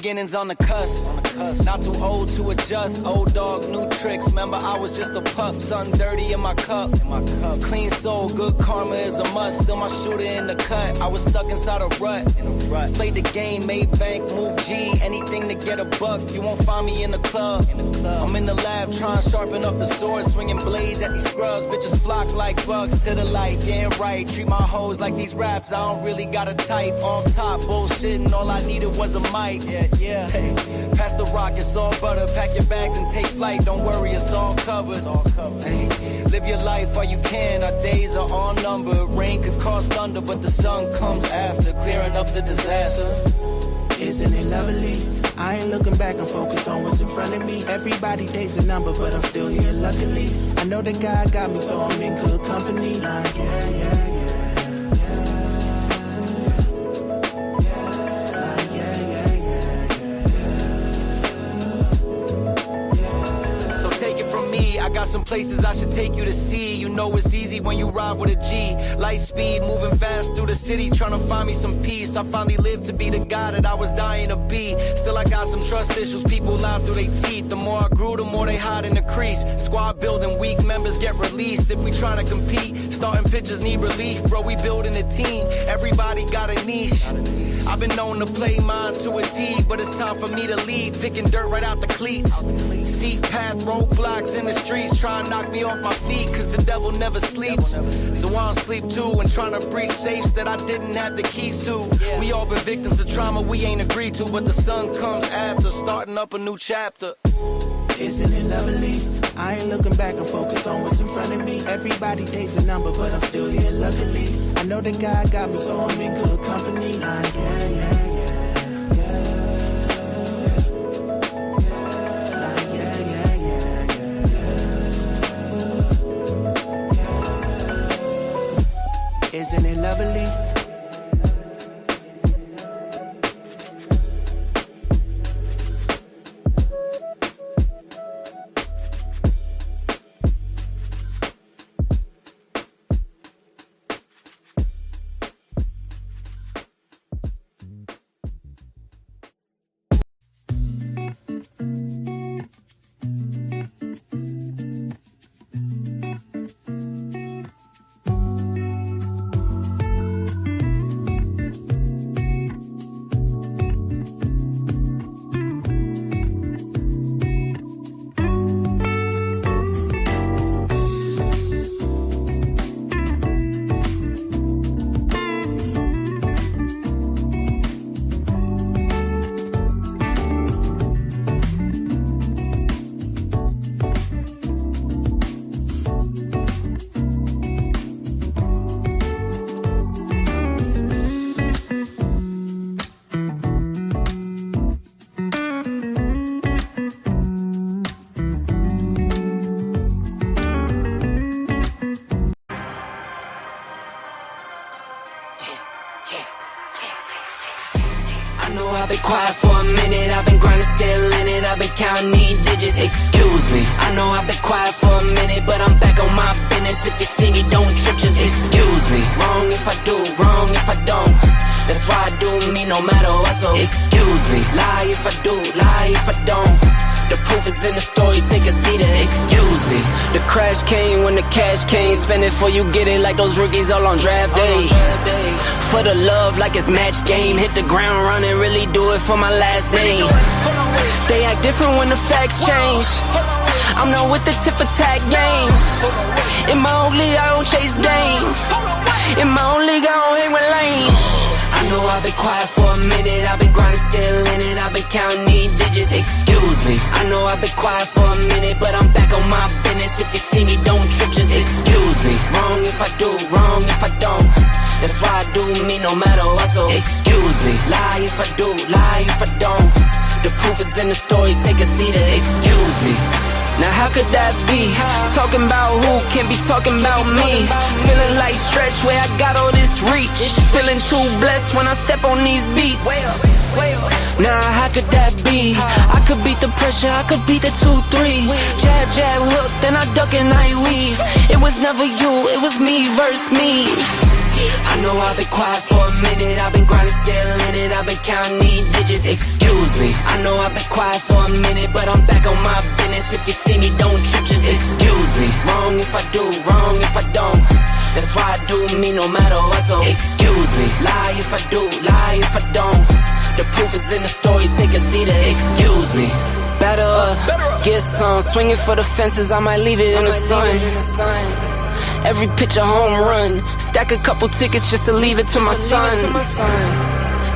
beginnings on the cusp. Not too old to adjust. Old dog, new tricks. Remember, I was just a pup. Something dirty in my cup. Clean soul, good karma is a must. Still my shooter in the cut. I was stuck inside a rut. Played the game, made bank, move G. Anything to get a buck. You won't find me in the club. I'm in the lab trying to sharpen up the sword. Swinging blades at these scrubs. Bitches flock like bugs to the light. Getting right. Treat my hoes like these raps. I don't really got a type. Off top, bullshitting. All I needed was a mic. Yeah. Hey, pass the rock, it's all butter. Pack your bags and take flight. Don't worry, it's all covered. Hey, live your life while you can. Our days are all numbered. Rain could cause thunder, but the sun comes after, clearing up the disaster. Isn't it lovely? I ain't looking back, I'm focused on what's in front of me. Everybody days a number, but I'm still here luckily. I know that God got me, so I'm in good company. Like, yeah. I got some places I should take you to see. You know it's easy when you ride with a G. Light speed, moving fast through the city, trying to find me some peace. I finally lived to be the guy that I was dying to be. Still I got some trust issues, people lie through their teeth. The more I grew, the more they hide in the crease. Squad building, weak members get released. If we try to compete, starting pitchers need relief. Bro, we building a team, everybody got a niche. I've been known to play mine to a T, but it's time for me to lead. Picking dirt right out the cleats. Steep path, roadblocks in the streets, trying to knock me off my feet, cause the devil never sleeps. So I don't sleep too, and trying to breach safes that I didn't have the keys to. We all been victims of trauma we ain't agreed to, but the sun comes after, starting up a new chapter. Isn't it lovely? I ain't looking back, I'm focused on what's in front of me. Everybody days a number, but I'm still here luckily. I know that God got me, so I'm in good company. Like, yeah. Isn't it lovely? I've been quiet for a minute, I've been grinding, still in it, I've been counting these digits, excuse me. I know I've been quiet for a minute, but I'm back on my business. If you see me, don't trip, just excuse me. Wrong if I do, wrong if I don't. That's why I do me no matter what, so excuse me. Lie if I do, lie if I don't. The proof is in the story, take a seat and excuse me. The crash came when the cash came. Spend it before you get it, like those rookies all on draft day. For the love like it's match game. Hit the ground running, really do it for my last name. They act different when the facts change. I'm not with the tip for tag games. In my own league, I don't chase game. In my own league, I don't hang with lanes. I know I've been quiet for a minute, I've been grinding, still in it, I've been counting these digits, excuse me. I know I've been quiet for a minute, but I'm back on my business. If you see me, don't trip, just excuse me. Wrong if I do, wrong if I don't. That's why I do me no matter what, so excuse me. Lie if I do, lie if I don't. The proof is in the story, take a seat and excuse me. Now how could that be? Talking about who can be talking about me. Feeling like Stretch where I got all this reach. Feeling too blessed when I step on these beats. Now how could that be? I could beat the pressure, I could beat the 2-3. Jab, jab, hook, then I duck and I weave. It was never you, it was me versus me. I know I've been quiet for a minute, I've been grinding, still in it, I've been counting these digits. Excuse me, I know I've been quiet for a minute, but I'm back on my business. If you see me, don't trip, just excuse me. Wrong if I do, wrong if I don't. That's why I do me no matter what, so excuse me. Lie if I do, lie if I don't. The proof is in the story, take a seat or excuse me. Better up, get some. Swinging for the fences, I might leave it in the sun. Every pitch a home run. Stack a couple tickets just to leave it to my son.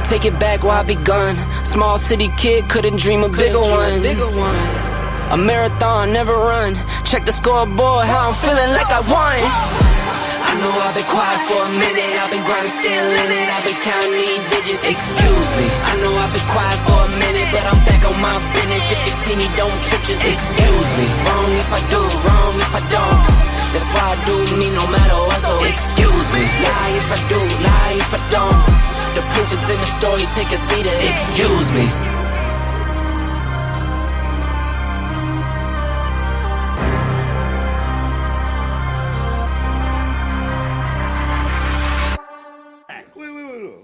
Take it back while I begun. Small city kid, couldn't dream a bigger one. A marathon, never run. Check the scoreboard, how I'm feeling like I won. I know I've been quiet for a minute, I've been grinding, still in it, I've been counting these digits. Excuse me, I know I've been quiet for a minute, but I'm back on my business. If you see me, don't trip, just excuse me. Wrong if I do, wrong if I don't. That's why I do me no matter what, so excuse me. Lie if I do, lie if I don't. The proof is in the story, take a seat or excuse me.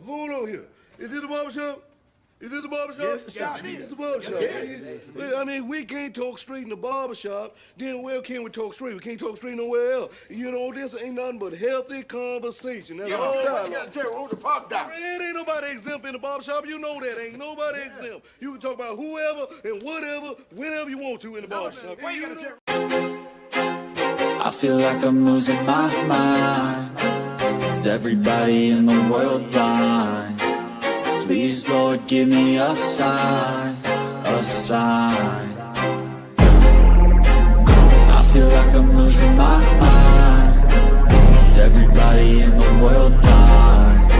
Hold on here. Is this the barbershop? Is this the barbershop? Yes, it is. It's the barbershop. Yes. I mean, we can't talk straight in the barbershop. Then where can we talk straight? We can't talk straight nowhere else. You know, this ain't nothing but healthy conversation. That's all. You gotta tell who the park down. It ain't nobody exempt in the barbershop. You know that. Ain't nobody exempt. You can talk about whoever and whatever, whenever you want to in the barbershop. Why you gotta I feel like I'm losing my mind. Is everybody in the world blind? Please, Lord, give me a sign, a sign. I feel like I'm losing my mind. Is everybody in the world blind?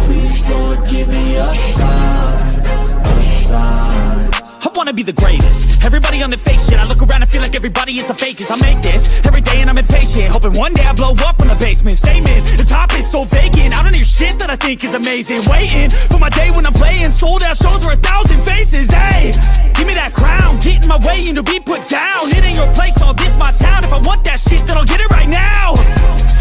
Please, Lord, give me a sign, a sign. I wanna be the greatest. Everybody on the fake shit. I look around and feel like everybody is the fakest. I make this every day and I'm impatient, hoping one day I blow up from the basement. Statement, the top is so vacant. I don't hear shit that I think is amazing. Waiting for my day when I'm playing sold out shows for 1,000 faces. Hey, give me that crown, get in my way and to be put down. It ain't your place, all this my town. If I want that shit, then I'll get it right now.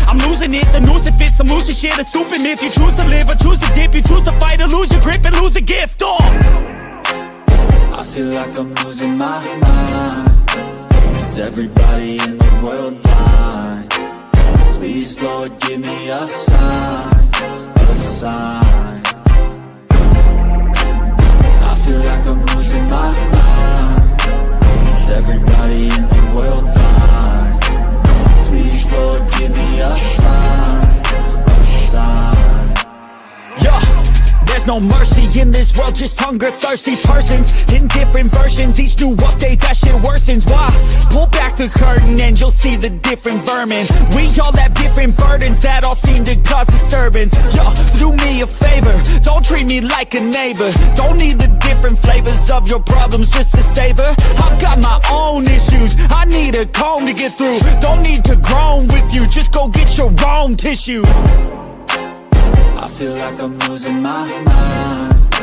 I'm losing it, the noose it fits. I'm losing shit, a stupid myth. You choose to live or choose to dip. You choose to fight or lose your grip and lose a gift. I feel like I'm losing my mind. Is everybody in the world blind? Please, Lord, give me a sign, a sign. I feel like I'm losing my mind. Is everybody in the world blind? Please, Lord, give me a sign, a sign. Yeah. There's no mercy in this world, just hunger-thirsty persons in different versions. Each new update, that shit worsens. Why? Pull back the curtain and you'll see the different vermin. We all have different burdens that all seem to cause disturbance. Yo, so do me a favor, don't treat me like a neighbor. Don't need the different flavors of your problems just to savor. I've got my own issues, I need a comb to get through. Don't need to groan with you, just go get your own tissue. I feel like I'm losing my mind.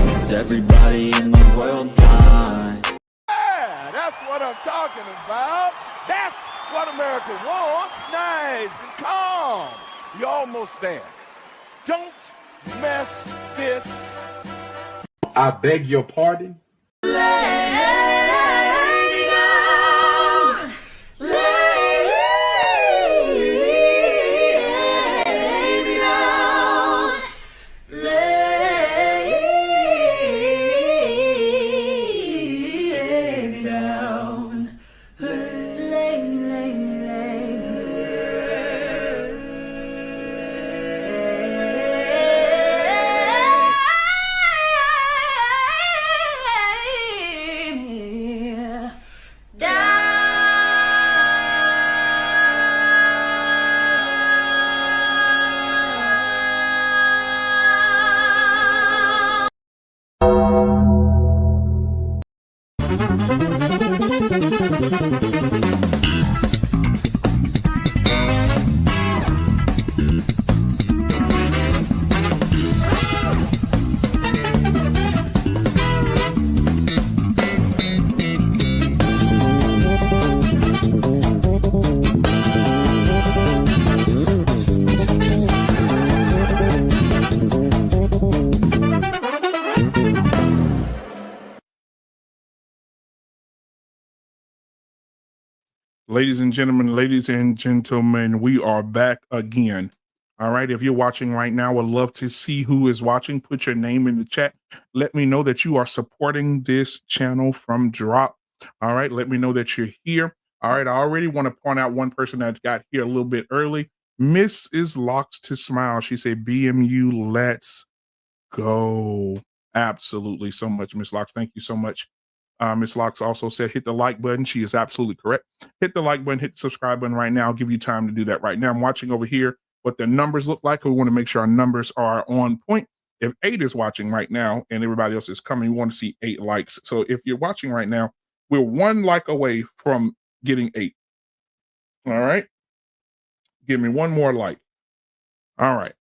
Is everybody in the world blind? Yeah, that's what I'm talking about. That's what America wants. Nice and calm. You're almost there. Don't mess this. I beg your pardon? Ladies and gentlemen, we are back again. All right. If you're watching right now, I'd love to see who is watching. Put your name in the chat. Let me know that you are supporting this channel from Drop. All right. Let me know that you're here. All right. I already want to point out one person that got here a little bit early. Mrs. Locks to Smile. She said, BMU, let's go. Absolutely. So much, Miss Locks. Thank you so much. Miss Locks also said, hit the like button. She is absolutely correct. Hit the like button, hit the subscribe button right now. I'll give you time to do that right now. I'm watching over here what the numbers look like. We want to make sure our numbers are on point. If 8 is watching right now and everybody else is coming, we want to see 8 likes. So if you're watching right now, we're 1 like away from getting 8. All right. Give me 1 more like. All right.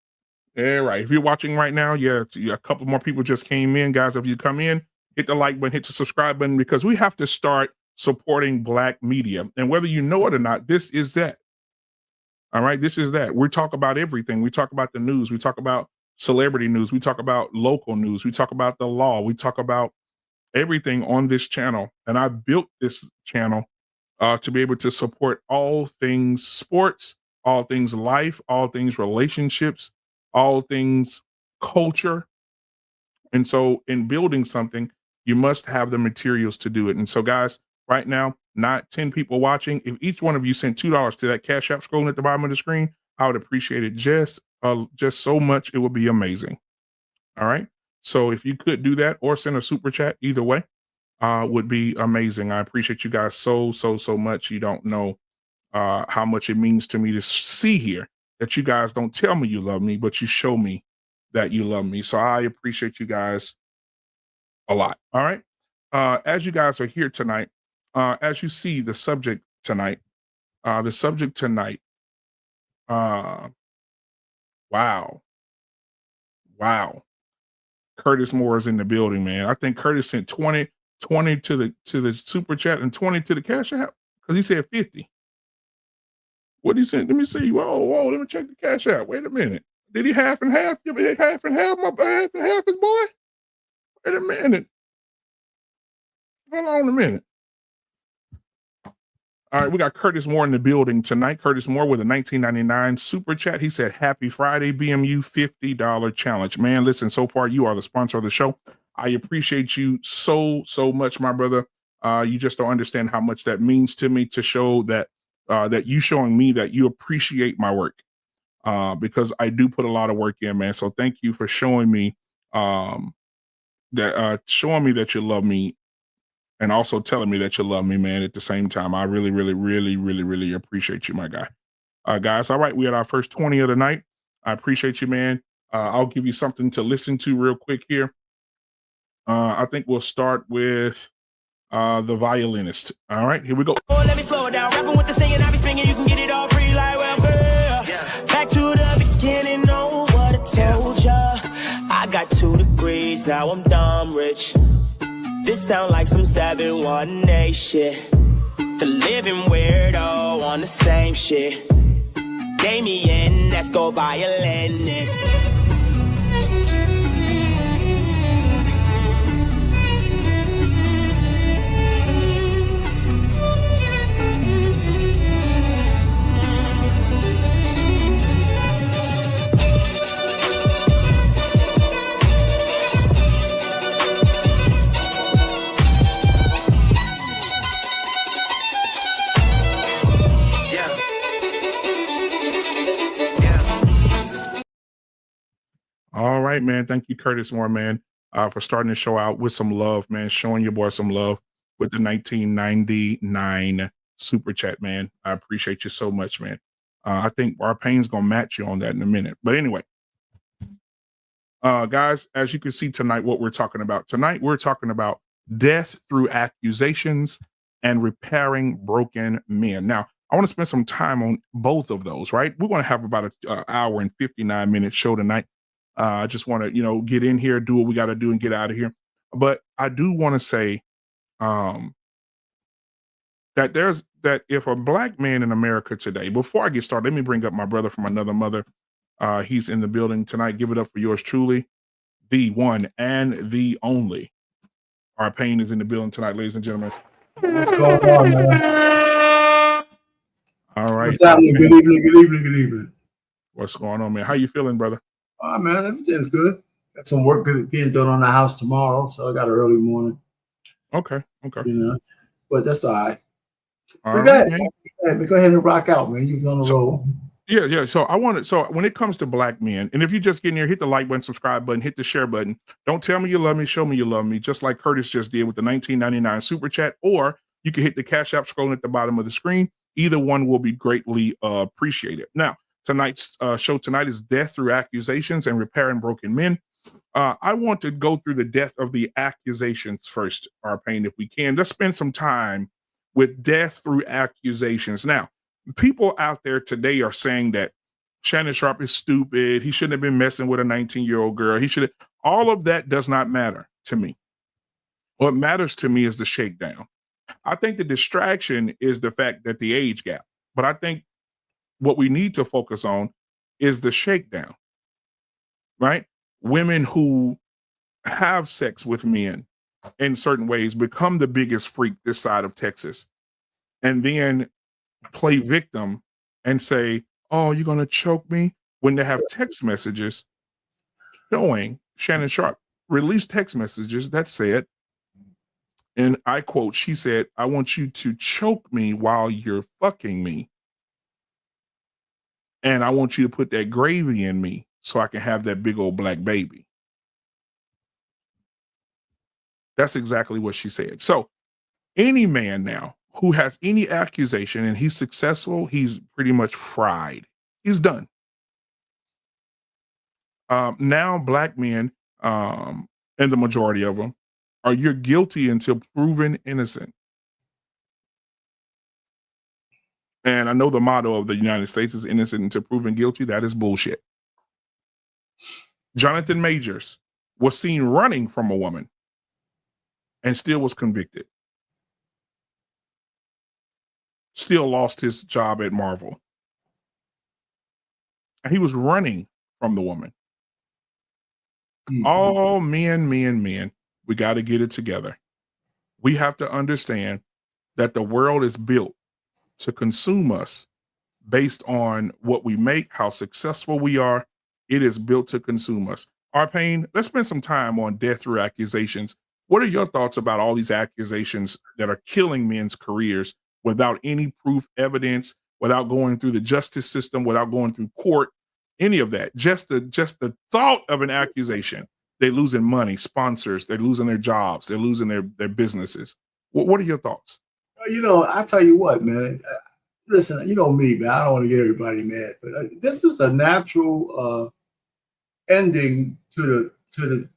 All right. If you're watching right now, yeah, a couple more people just came in. Guys, if you come in, hit the like button, hit the subscribe button, because we have to start supporting Black media. And whether you know it or not, this is that. All right. This is that. We talk about everything. We talk about the news. We talk about celebrity news. We talk about local news. We talk about the law. We talk about everything on this channel. And I built this channel to be able to support all things sports, all things life, all things relationships, all things culture. And so in building something, you must have the materials to do it. And so, guys, right now, not 10 people watching. If each one of you sent $2 to that Cash App scrolling at the bottom of the screen, I would appreciate it just so much. It would be amazing. All right. So if you could do that or send a super chat, either way, would be amazing. I appreciate you guys so much. You don't know how much it means to me to see here that you guys don't tell me you love me, but you show me that you love me. So I appreciate you guys a lot. All right. As you guys are here tonight, as you see the subject tonight, wow. Curtis Moore is in the building, man. I think Curtis sent 20 to the super chat and 20 to the Cash App because he said 50. What did he say? Let me see. Whoa, let me check the Cash App. Wait a minute. Did he half and half? Give me half and half, half and half his boy? Wait a minute. Hold on a minute. All right, we got Curtis Moore in the building tonight. Curtis Moore with a $19.99 super chat. He said, happy Friday, BMU $50 challenge. Man, listen, so far you are the sponsor of the show. I appreciate you so much, my brother. You just don't understand how much that means to me to show that that you showing me that you appreciate my work, because I do put a lot of work in, man. So thank you for showing me that you love me, and also telling me that you love me, man, at the same time. I really appreciate you, my guy. Guys, all right, we had our first 20 of the night. I appreciate you, man. I'll give you something to listen to real quick here. I think we'll start with the violinist. All right, here we go. Oh, let me slow it down. Rapping with the singing, I be singing. You can get it all free like welfare. Yeah. Back to the beginning, know what I told ya. I got 2 degrees, now I'm dumb rich. This sound like some 718 shit. The living weirdo on the same shit. Damien, let's go violinist. All right, man. Thank you, Curtis Moore, man, for starting the show out with some love, man, showing your boy some love with the 1999 super chat, man. I appreciate you so much, man. I think our pain's going to match you on that in a minute. But anyway, guys, as you can see tonight, what we're talking about. Tonight, we're talking about death through accusations and repairing broken men. Now, I want to spend some time on both of those, right? We're going to have about an hour and 59-minute show tonight. I just want to, get in here, do what we got to do and get out of here. But I do want to say that if a Black man in America today, before I get started, let me bring up my brother from another mother. He's in the building tonight. Give it up for yours truly, the one and the only. Our pain is in the building tonight, ladies and gentlemen. What's going on, man? All right. What's happening? Good evening, good evening, good evening. What's going on, man? How you feeling, brother? Oh, man, everything's good. Got some work being done on the house tomorrow, so I got an early morning. Okay. You know, but that's all right. All But right, go ahead and rock out, man. You're on the roll. Yeah. So when it comes to black men, and if you just get in here, hit the like button, subscribe button, hit the share button. Don't tell me you love me, show me you love me, just like Curtis just did with the 1999 super chat, or you can hit the Cash App scrolling at the bottom of the screen. Either one will be greatly appreciated. Now, tonight's show tonight is Death Through Accusations and Repairing Broken Men. I want to go through the death of the accusations first, Arpain, if we can. Let's spend some time with death through accusations. Now, people out there today are saying that Shannon Sharpe is stupid. He shouldn't have been messing with a 19-year-old girl. He should have. All of that does not matter to me. What matters to me is the shakedown. I think the distraction is the fact that the age gap. But I think what we need to focus on is the shakedown, right? Women who have sex with men in certain ways become the biggest freak this side of Texas, and then play victim and say, oh, you're going to choke me, when they have text messages showing Shannon Sharpe released text messages that said, and I quote, she said, I want you to choke me while you're fucking me. And I want you to put that gravy in me so I can have that big old black baby. That's exactly what she said. So any man now who has any accusation and he's successful, he's pretty much fried. He's done. Now black men, and the majority of them, are you're guilty until proven innocent. And I know the motto of the United States is innocent until proven guilty. That is bullshit. Jonathan Majors was seen running from a woman and still was convicted. Still lost his job at Marvel. And he was running from the woman. All men, we got to get it together. We have to understand that the world is built to consume us based on what we make, how successful we are. It is built to consume us. Arpain, let's spend some time on death through accusations. What are your thoughts about all these accusations that are killing men's careers without any proof, evidence, without going through the justice system, without going through court, any of that? Just the thought of an accusation. They're losing money, sponsors, they're losing their jobs, they're losing their businesses. What are your thoughts? You know, I tell you what, man. Listen, you know me, man. I don't want to get everybody mad, but this is a natural ending to the.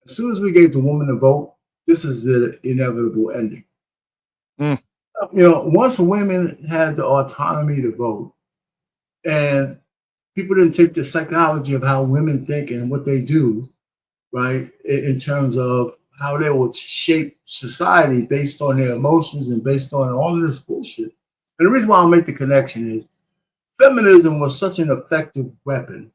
As soon as we gave the woman a vote, this is the inevitable ending. You know, once women had the autonomy to vote, and people didn't take the psychology of how women think and what they do, right, in terms of how they will shape society based on their emotions and based on all of this bullshit. And the reason why I'll make the connection is feminism was such an effective weapon.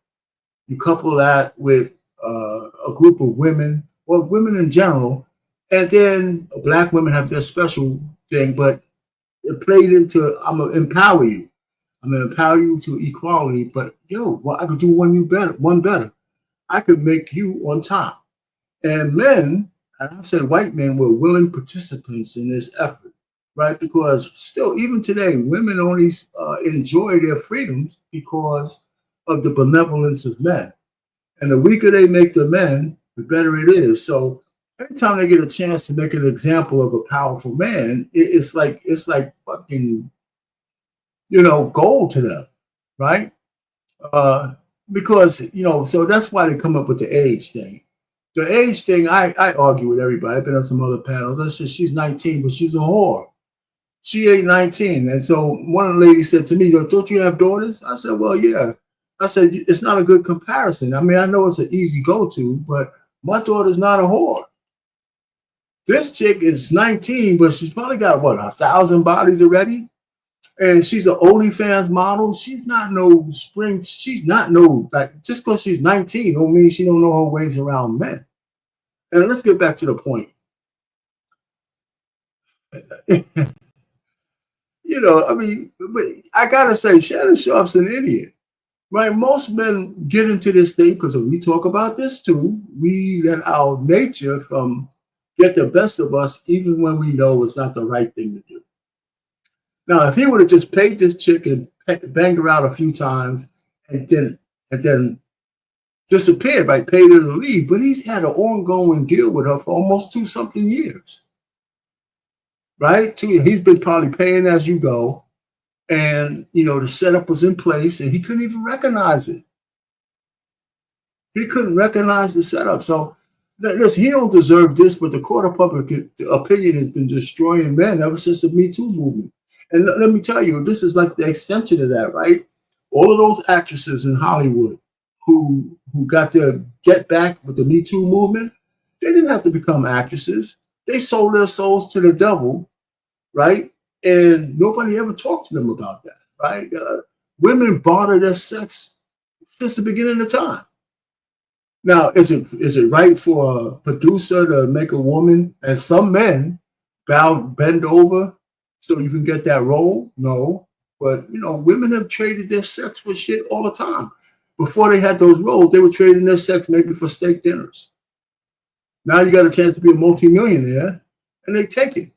You couple that with a group of women, or women in general, and then black women have their special thing, but it played into, I'm going to empower you. I'm going to empower you to equality, but well, I could do one better. I could make you on top. And men, and I said white men, were willing participants in this effort, right? Because still, even today, women only enjoy their freedoms because of the benevolence of men. And the weaker they make the men, the better it is. So every time they get a chance to make an example of a powerful man, it's like fucking, gold to them, right? Because, so that's why they come up with the age thing. The age thing, I argue with everybody. I've been on some other panels. I said, she's 19, but she's a whore. She ain't 19. And so one of the ladies said to me, don't you have daughters? I said, well, yeah. I said, it's not a good comparison. I mean, I know it's an easy go-to, but my daughter's not a whore. This chick is 19, but she's probably got, 1,000 bodies already? And she's an OnlyFans model. She's not no spring. She's not no, just because she's 19 don't mean she don't know her ways around men. And let's get back to the point. you know, I mean, but I gotta say, Shannon Sharp's an idiot, right? Most men get into this thing because we talk about this too. We let our nature get the best of us, even when we know it's not the right thing to do. Now, if he would have just paid this chick and banged her out a few times, and then disappeared, right? Paid her to leave, but he's had an ongoing deal with her for almost 2-something years, right? He's been probably paying as you go, and the setup was in place, and he couldn't even recognize it. He couldn't recognize the setup. So, listen, he don't deserve this, but the court of public opinion has been destroying men ever since the Me Too movement. And let me tell you, this is like the extension of that, right? All of those actresses in Hollywood who got their get back with the Me Too movement, they didn't have to become actresses. They sold their souls to the devil, right? And nobody ever talked to them about that, right? Women barter their sex since the beginning of time. Now, is it right for a producer to make a woman and some men bend over so you can get that role? No. But, women have traded their sex for shit all the time. Before they had those roles, they were trading their sex maybe for steak dinners. Now you got a chance to be a multimillionaire, and they take it,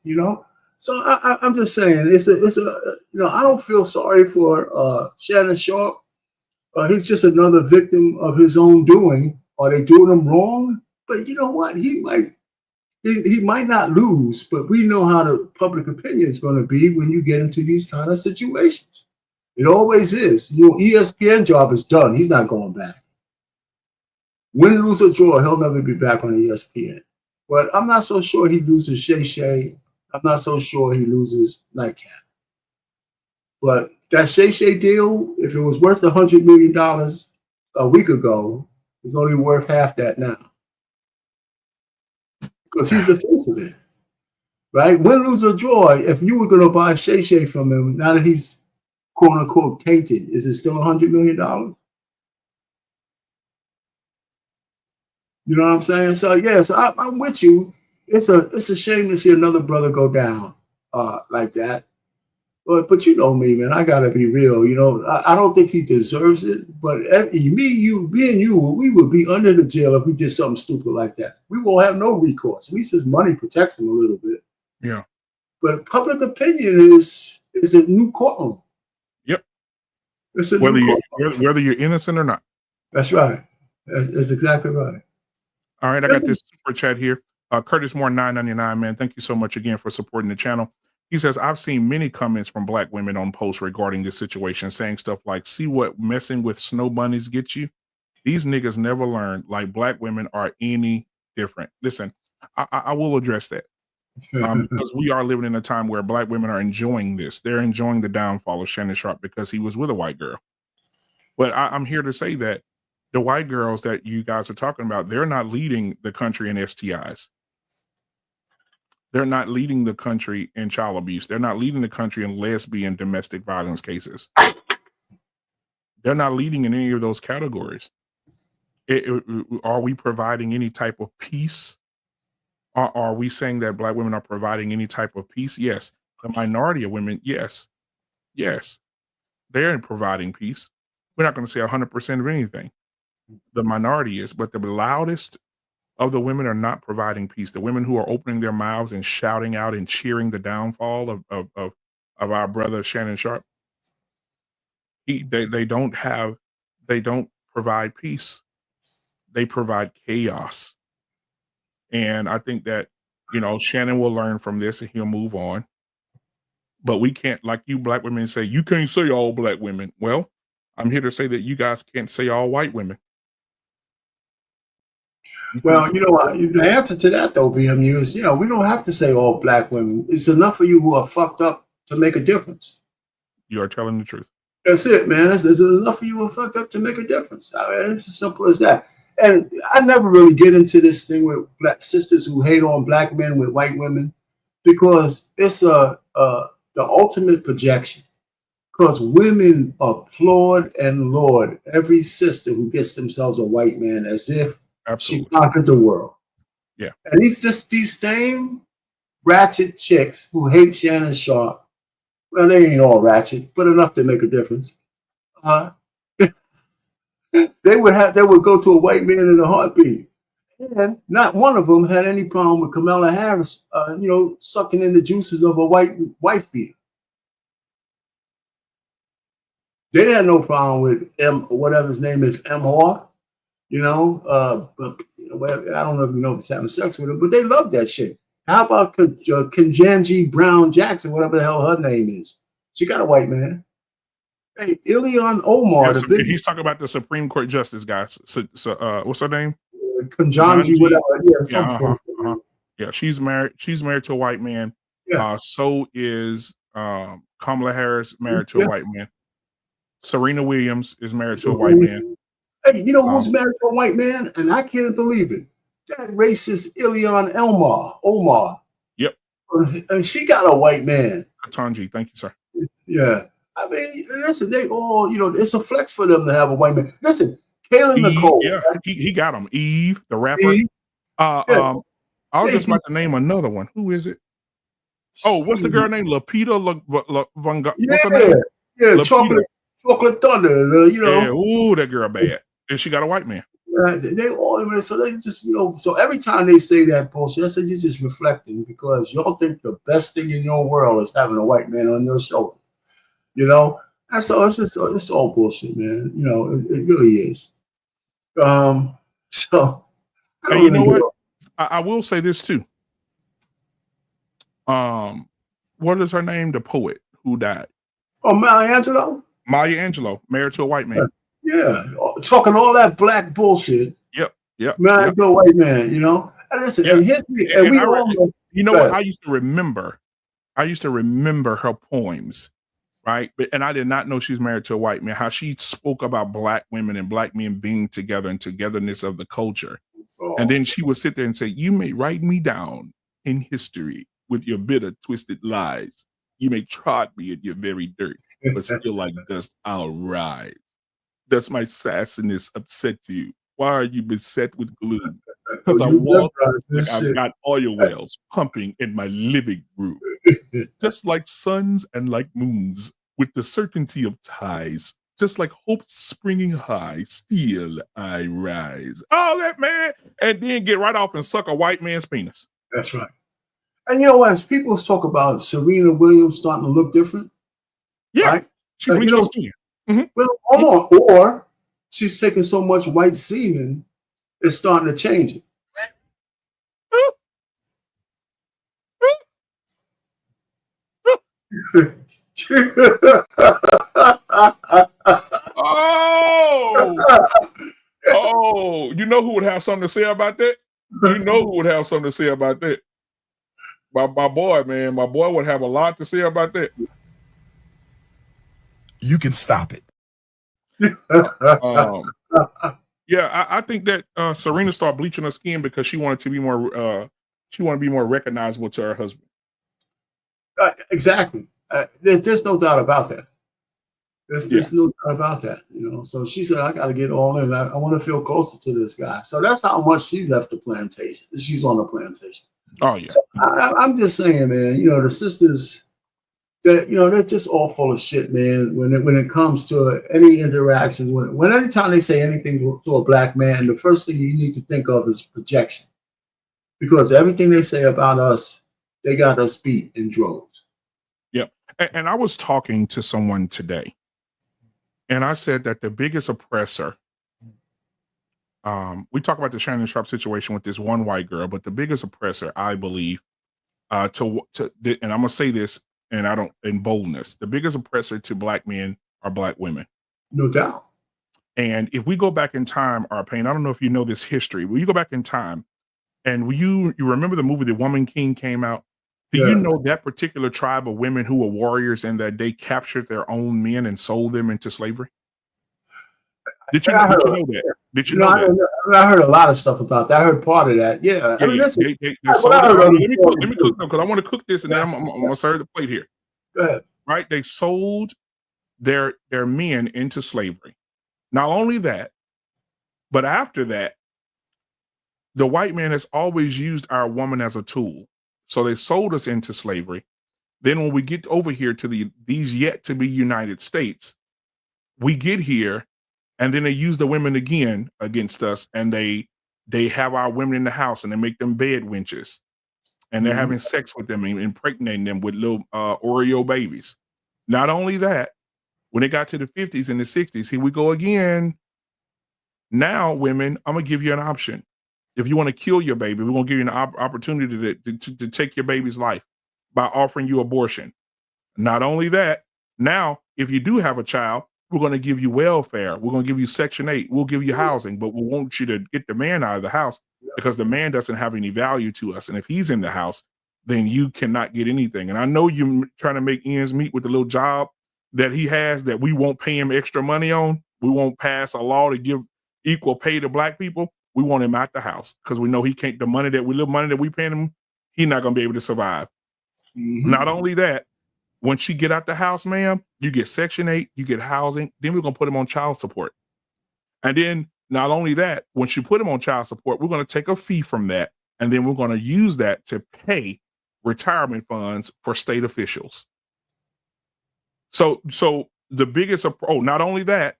So I'm just saying, I don't feel sorry for Shannon Sharp. He's just another victim of his own doing. Are they doing him wrong? But you know what? He might not lose, but we know how the public opinion is going to be when you get into these kind of situations. It always is. ESPN job is done. He's not going back. Win, lose, or draw, he'll never be back on ESPN. But I'm not so sure he loses Shay Shay. I'm not so sure he loses Nightcap. But that Shay Shay deal, if it was worth $100 million a week ago, it's only worth half that now. Because he's the face of it. Right? Win, lose, or draw, if you were going to buy Shay Shay from him, now that he's quote unquote tainted, is it still $100 million? You know what I'm saying? So yes, I'm with you. It's a shame to see another brother go down like that. But you know me, man. I gotta be real. I don't think he deserves it. But me and you, we would be under the jail if we did something stupid like that. We won't have no recourse. At least his money protects him a little bit. Yeah. But public opinion is the new courtroom. Yep. It's whether you're innocent or not. That's right. That's exactly right. All right, I got this super chat here. Curtis Moore, $9.99, man. Thank you so much again for supporting the channel. He says, I've seen many comments from Black women on posts regarding this situation, saying stuff like, see what messing with snow bunnies gets you? These niggas never learn, like Black women are any different. Listen, I will address that. Because we are living in a time where Black women are enjoying this. They're enjoying the downfall of Shannon Sharp because he was with a white girl. But I'm here to say that the white girls that you guys are talking about, they're not leading the country in STIs. They're not leading the country in child abuse. They're not leading the country in lesbian domestic violence cases. They're not leading in any of those categories. Are we providing any type of peace? Are we saying that Black women are providing any type of peace? Yes. The minority of women, yes. Yes. They're providing peace. We're not going to say 100% of anything. The minority is, but the loudest of the women are not providing peace. The women who are opening their mouths and shouting out and cheering the downfall of our brother Shannon Sharp, they don't provide peace. They provide chaos. And I think that, Shannon will learn from this and he'll move on. But we can't, like you Black women say, you can't say all Black women. Well, I'm here to say that you guys can't say all white women. Well, the answer to that, though, BMU, is, we don't have to say all Black women. It's enough of you who are fucked up to make a difference. You are telling the truth. That's it, man. There's enough of you who are fucked up to make a difference. I mean, it's as simple as that. And I never really get into this thing with Black sisters who hate on Black men with white women, because it's the ultimate projection. Because women applaud and laud every sister who gets themselves a white man as if Absolutely. she conquered the world. Yeah. And these same ratchet chicks who hate Shannon Sharp Well, they ain't all ratchet, but enough to make a difference. Uh, they would go to a white man in a heartbeat. And not one of them had any problem with Kamala Harris, sucking in the juices of a white wife beater. They had no problem with whatever his name is, M. Hoff. But, I don't know if you know if he's having sex with her, but they love that shit. How about Ketanji Brown Jackson, whatever the hell her name is? She got a white man. Hey, Ilhan Omar, he's talking about the Supreme Court justice, guys. So, what's her name? Ketanji, whatever. Yeah, she's married. She's married to a white man. Yeah. So is Kamala Harris, married to a white man. Serena Williams is married to a white man. Hey, you know who's married to a white man? And I can't believe it. That racist Ilhan Omar. Yep. And she got a white man. Ketanji, thank you, sir. Yeah. I mean, listen, they all, it's a flex for them to have a white man. Listen, Kayla Nicole. Yeah, right? he got him. Eve, the rapper. Eve. I was just about to name another one. Who is it? Oh, what's the girl named? Lapita what's her name? Yeah, Chocolate Thunder. Yeah, ooh, that girl bad. And she got a white man. They all, so they just, so every time they say that bullshit, I said, you're just reflecting because y'all think the best thing in your world is having a white man on your shoulder. And so it's all bullshit, man. It really is. So, and you know what? I will say this too. What is her name? The poet who died. Oh, Maya Angelou? Maya Angelou, married to a white man. Yeah, talking all that black bullshit. Yep. Married to a white man, And listen, and history, and we all know. You know what? I used to remember her poems, right? And I did not know she's married to a white man. How she spoke about black women and black men being together and togetherness of the culture. And then she would sit there and say, "You may write me down in history with your bitter, twisted lies. You may trod me in your very dirt, but still like dust, I'll rise. Does my sassiness upset you? Why are you beset with gloom? Because I walk like I've got oil wells pumping in my living room. Just like suns and like moons, with the certainty of ties, just like hope springing high, still I rise." Oh, that man. And then get right off and suck a white man's penis. That's right. And as people talk about Serena Williams starting to look different. Yeah. Right? She bleached her skin. Mm-hmm. Well, hold on. Or she's taking so much white semen, it's starting to change it. Oh, you know who would have something to say about that? You know who would have something to say about that? My boy, man. My boy would have a lot to say about that. You can stop it. Yeah, I think that Serena started bleaching her skin because she wanted to be more recognizable to her husband. Exactly. There's no doubt about that. There's just no doubt about that. So she said, "I got to get all in. I want to feel closer to this guy." So that's how much she left the plantation. She's on the plantation. Oh yeah. So I'm just saying, man. The sisters, that they're just all full of shit, man. When it comes to any interaction, when anytime they say anything to a black man, the first thing you need to think of is projection, because everything they say about us, they got us beat in droves. Yep. And I was talking to someone today, and I said that the biggest oppressor. We talk about the Shannon Sharp situation with this one white girl, but the biggest oppressor, I believe, and I'm gonna say this. And I don't, in boldness, the biggest oppressor to black men are black women. No doubt. And if we go back in time, Arpain, I don't know if you know this history. When you go back in time, and you remember the movie The Woman King came out? Do you know that particular tribe of women who were warriors and that they captured their own men and sold them into slavery? Did you know that? Did you know that? I heard a lot of stuff about that. I heard part of that. Yeah. Let me cook them because I want to cook this and then I'm going to serve the plate here. Go ahead. Right? They sold their men into slavery. Not only that, but after that, the white man has always used our woman as a tool. So they sold us into slavery. Then when we get over here to these yet to be United States, we get here, and then they use the women again against us, and they have our women in the house, and they make them bed wenches, and they're having sex with them and impregnating them with little Oreo babies. Not only that, when it got to the 50s and the 60s, here we go again. Now, women, I'm gonna give you an option. If you want to kill your baby, we're gonna give you an opportunity to take your baby's life by offering you abortion. Not only that, now if you do have a child, we're going to give you welfare. We're going to give you Section 8. We'll give you housing, but we want you to get the man out of the house because the man doesn't have any value to us. And if he's in the house, then you cannot get anything. And I know you're trying to make ends meet with the little job that he has that we won't pay him extra money on. We won't pass a law to give equal pay to black people. We want him out the house because we know he can't, the money that we paying him, he's not going to be able to survive. Not only that, once you get out the house, ma'am, you get Section 8, you get housing, then we're going to put him on child support. And then not only that, once you put him on child support, we're going to take a fee from that, and then we're going to use that to pay retirement funds for state officials. So the biggest, not only that,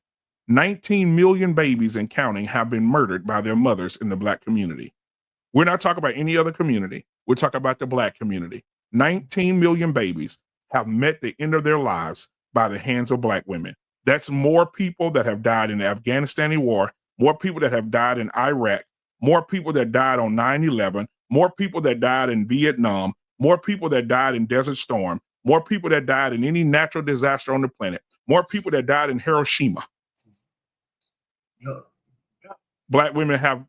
19 million babies and counting have been murdered by their mothers in the black community. We're not talking about any other community. We're talking about the black community. 19 million babies have met the end of their lives by the hands of black women. That's more people that have died in the Afghanistan war, more people that have died in Iraq, more people that died on 9/11, more people that died in Vietnam, more people that died in Desert Storm, more people that died in any natural disaster on the planet, more people that died in Hiroshima. Black women have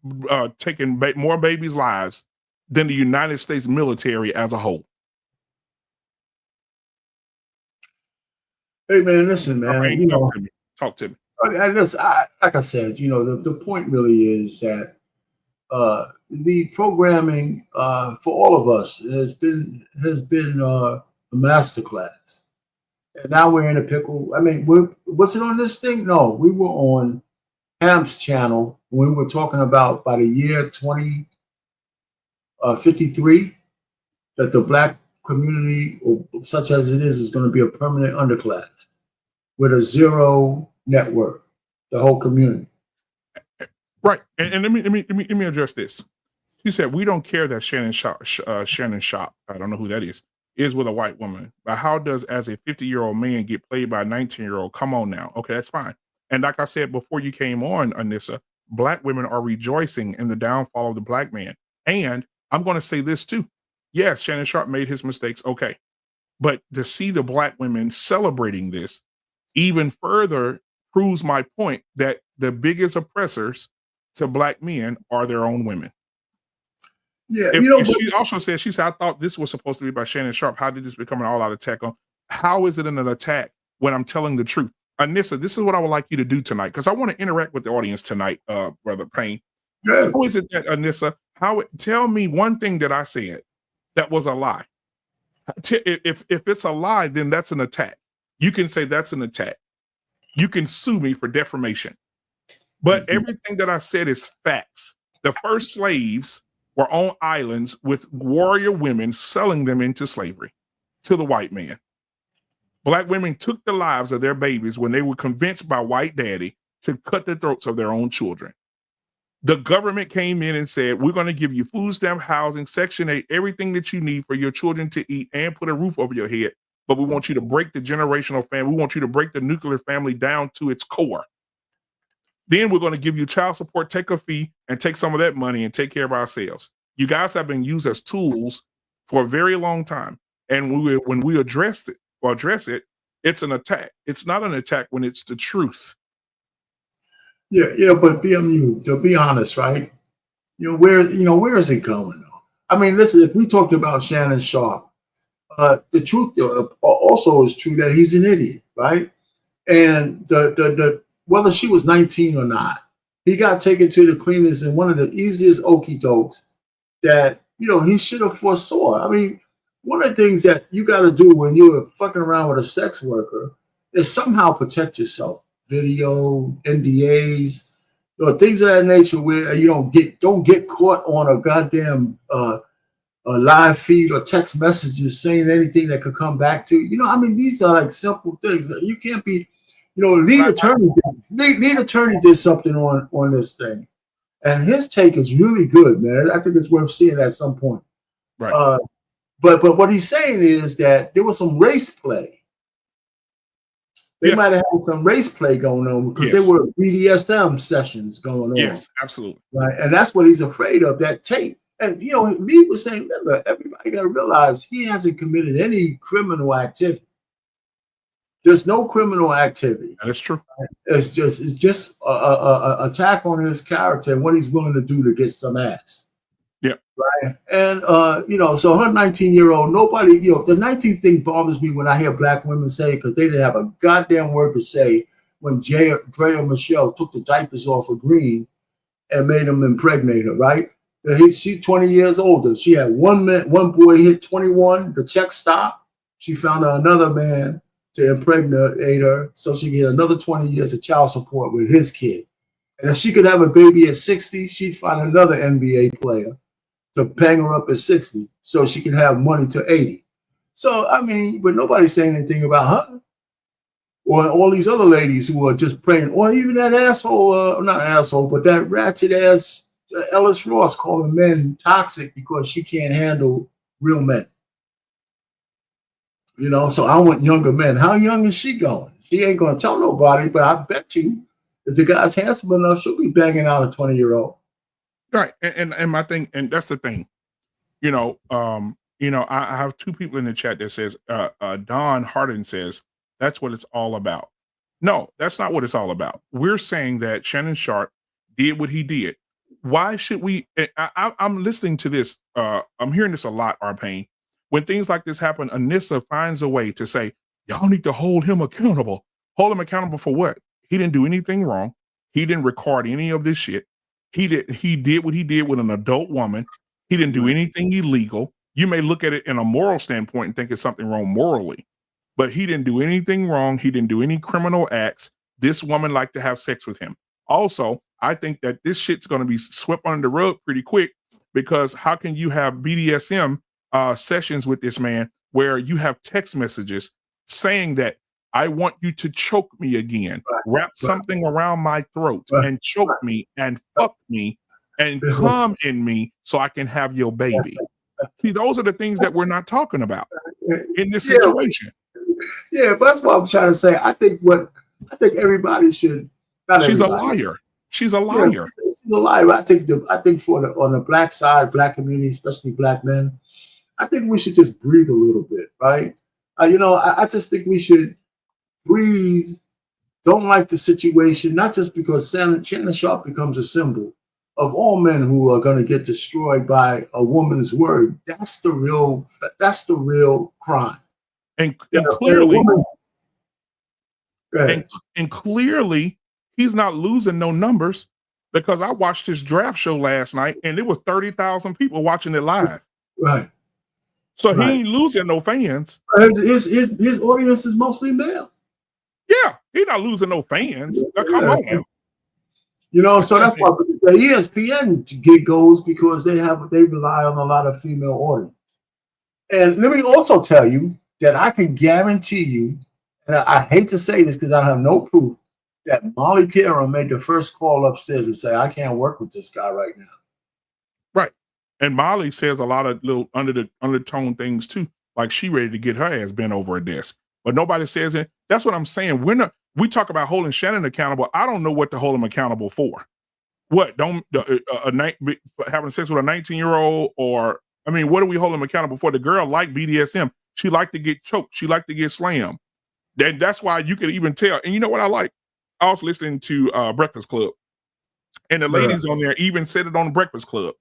taken more babies' lives than the United States military as a whole. Hey man, listen, man. Right, talk to me. Listen, like I said, the point really is that the programming for all of us has been a masterclass, and now we're in a pickle. I mean, was it on this thing? No, we were on Hamp's channel when we were talking about by the year 2053 that the black community, such as it is going to be a permanent underclass with a zero net worth, the whole community. Right. And let me address this. She said, we don't care that Shannon Sharp, I don't know who that is with a white woman. But how does, as a 50-year-old man, get played by a 19-year-old? Come on now. Okay, that's fine. And like I said before you came on, Anissa, black women are rejoicing in the downfall of the black man. And I'm going to say this too. Yes, Shannon Sharp made his mistakes. Okay. But to see the black women celebrating this even further proves my point that the biggest oppressors to black men are their own women. Yeah. She also said, I thought this was supposed to be by Shannon Sharp. How did this become an all-out attack on? How is it an attack when I'm telling the truth? Anissa, this is what I would like you to do tonight, because I want to interact with the audience tonight, Brother Payne. Good. How is it that, Anissa, tell me one thing that I said that was a lie. If it's a lie, then that's an attack. You can say that's an attack. You can sue me for defamation. But everything that I said is facts. The first slaves were on islands with warrior women selling them into slavery to the white man. Black women took the lives of their babies when they were convinced by white daddy to cut the throats of their own children. The government came in and said, we're going to give you food stamp, housing, Section 8, everything that you need for your children to eat and put a roof over your head. But we want you to break the generational family. We want you to break the nuclear family down to its core. Then we're going to give you child support, take a fee, and take some of that money and take care of ourselves. You guys have been used as tools for a very long time. And when we address it, it's an attack. It's not an attack when it's the truth. Yeah, but BMU, to be honest, right? Where is it going though? I mean, listen, if we talked about Shannon Sharp, the truth also is true that he's an idiot, right? And the whether she was 19 or not, he got taken to the cleaners in one of the easiest okie dokes that he should have foresaw. I mean, one of the things that you got to do when you're fucking around with a sex worker is somehow protect yourself. Video, NDAs, things of that nature where you don't get caught on a goddamn a live feed or text messages saying anything that could come back to you. I mean, these are like simple things that you can't be. Lead attorney did something on this thing, and his take is really good, man. I think it's worth seeing at some point. Right. But what he's saying is that there was some race play. They might have had some race play going on because there were BDSM sessions going on. Yes, absolutely. Right, and that's what he's afraid of, that tape. And Lee was saying, remember, everybody got to realize he hasn't committed any criminal activity. There's no criminal activity. That is true. It's just a attack on his character and what he's willing to do to get some ass. Yeah. Right. And so her 19-year-old, nobody, the 19 thing bothers me when I hear black women say, because they didn't have a goddamn word to say when Dre or Michelle took the diapers off of Green and made him impregnate her, right? She's 20 years older. She had one boy hit 21, the check stopped. She found another man to impregnate her so she could get another 20 years of child support with his kid. And if she could have a baby at 60, she'd find another NBA player to bang her up at 60 so she can have money to 80. So, I mean, but nobody's saying anything about her or all these other ladies who are just praying, or even that asshole, not asshole, but that ratchet ass Ellis Ross calling men toxic because she can't handle real men. So I want younger men. How young is she going? She ain't going to tell nobody, but I bet you if the guy's handsome enough, she'll be banging out a 20-year-old. Right. And my thing, and that's the thing, I have two people in the chat that says, Don Harden says, that's what it's all about. No, that's not what it's all about. We're saying that Shannon Sharp did what he did. Why should we? I'm listening to this. I'm hearing this a lot, Arpain. When things like this happen, Anissa finds a way to say, y'all need to hold him accountable. Hold him accountable for what? He didn't do anything wrong. He didn't record any of this shit. He did what he did with an adult woman. He didn't do anything illegal. You may look at it in a moral standpoint and think it's something wrong morally, but he didn't do anything wrong. He didn't do any criminal acts. This woman liked to have sex with him. Also, I think that this shit's going to be swept under the rug pretty quick, because how can you have BDSM sessions with this man where you have text messages saying that I want you to choke me again, wrap something around my throat and choke me and fuck me and come in me so I can have your baby. See, those are the things that we're not talking about in this situation. Yeah, but that's what I'm trying to say. I think everybody should. She's a liar. She's a liar. Yeah, she's a liar. I think on the black side, black community, especially black men, I think we should just breathe a little bit, right? I just think we should breathe. Don't like the situation, not just because Shannon Sharp becomes a symbol of all men who are going to get destroyed by a woman's word. That's the real crime. And clearly, he's not losing no numbers, because I watched his draft show last night and there was 30,000 people watching it live. Right. So he ain't losing no fans. His audience is mostly male. Yeah, he's not losing no fans. Now, come on. So that's why the ESPN gig goes, because they rely on a lot of female audience. And let me also tell you that I can guarantee you, and I hate to say this because I have no proof, that Molly Caron made the first call upstairs and say, I can't work with this guy right now. Right. And Molly says a lot of little undertone things too, like she ready to get her ass bent over a desk. But nobody says it. That's what I'm saying. We talk about holding Shannon accountable. I don't know what to hold him accountable for. What? Having sex with a 19-year-old, or what do we hold him accountable for? The girl liked BDSM. She liked to get choked. She liked to get slammed. That's why you can even tell. And you know what I like? I was listening to Breakfast Club, and the ladies on there even said it on the Breakfast Club.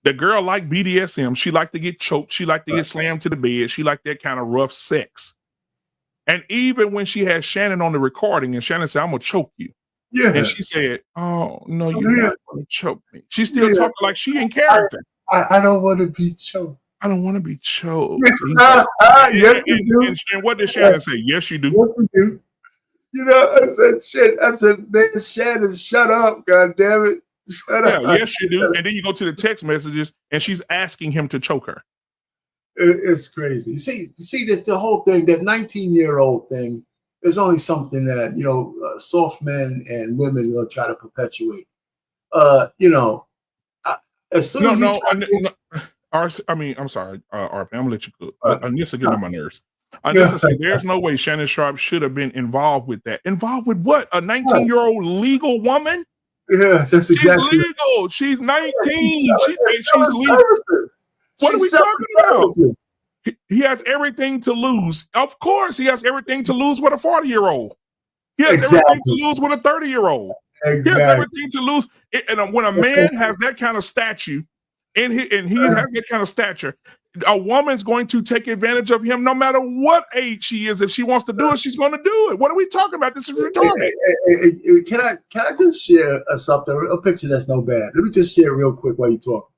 The girl liked BDSM. She liked to get choked. She liked to get slammed to the bed. She liked that kind of rough sex. And even when she had Shannon on the recording, and Shannon said, I'm going to choke you. Yeah. And she said, oh, no, you're not going to choke me. She's still talking like she in character. I don't want to be choked. I don't want to be choked. Yes, you do. And what did Shannon say? Yes, you do. Yes, you do. I said, man, Shannon, shut up, God damn it. Shut Yeah, up. yes, you do. And then you go to the text messages, and she's asking him to choke her. It's crazy. See that the whole thing, that 19-year-old thing, is only something that soft men and women will try to perpetuate. As soon as I'm sorry, RP, I'm gonna let you cook. Anissa getting on my nerves. Anissa said there's no way Shannon Sharp should have been involved with that. Involved with what? A 19-year-old legal woman? Yes, that's exactly. She's legal. She's 19. She's legal. What are we talking about? He has everything to lose. Of course, he has everything to lose with a 40-year-old. He has everything to lose with a 30-year-old. He has everything to lose. And when a man has that kind of stature, and he has that kind of stature, a woman's going to take advantage of him no matter what age she is. If she wants to do it, she's going to do it. What are we talking about? This is retarded. Can I just share something? A picture that's no bad. Let me just share real quick while you talk.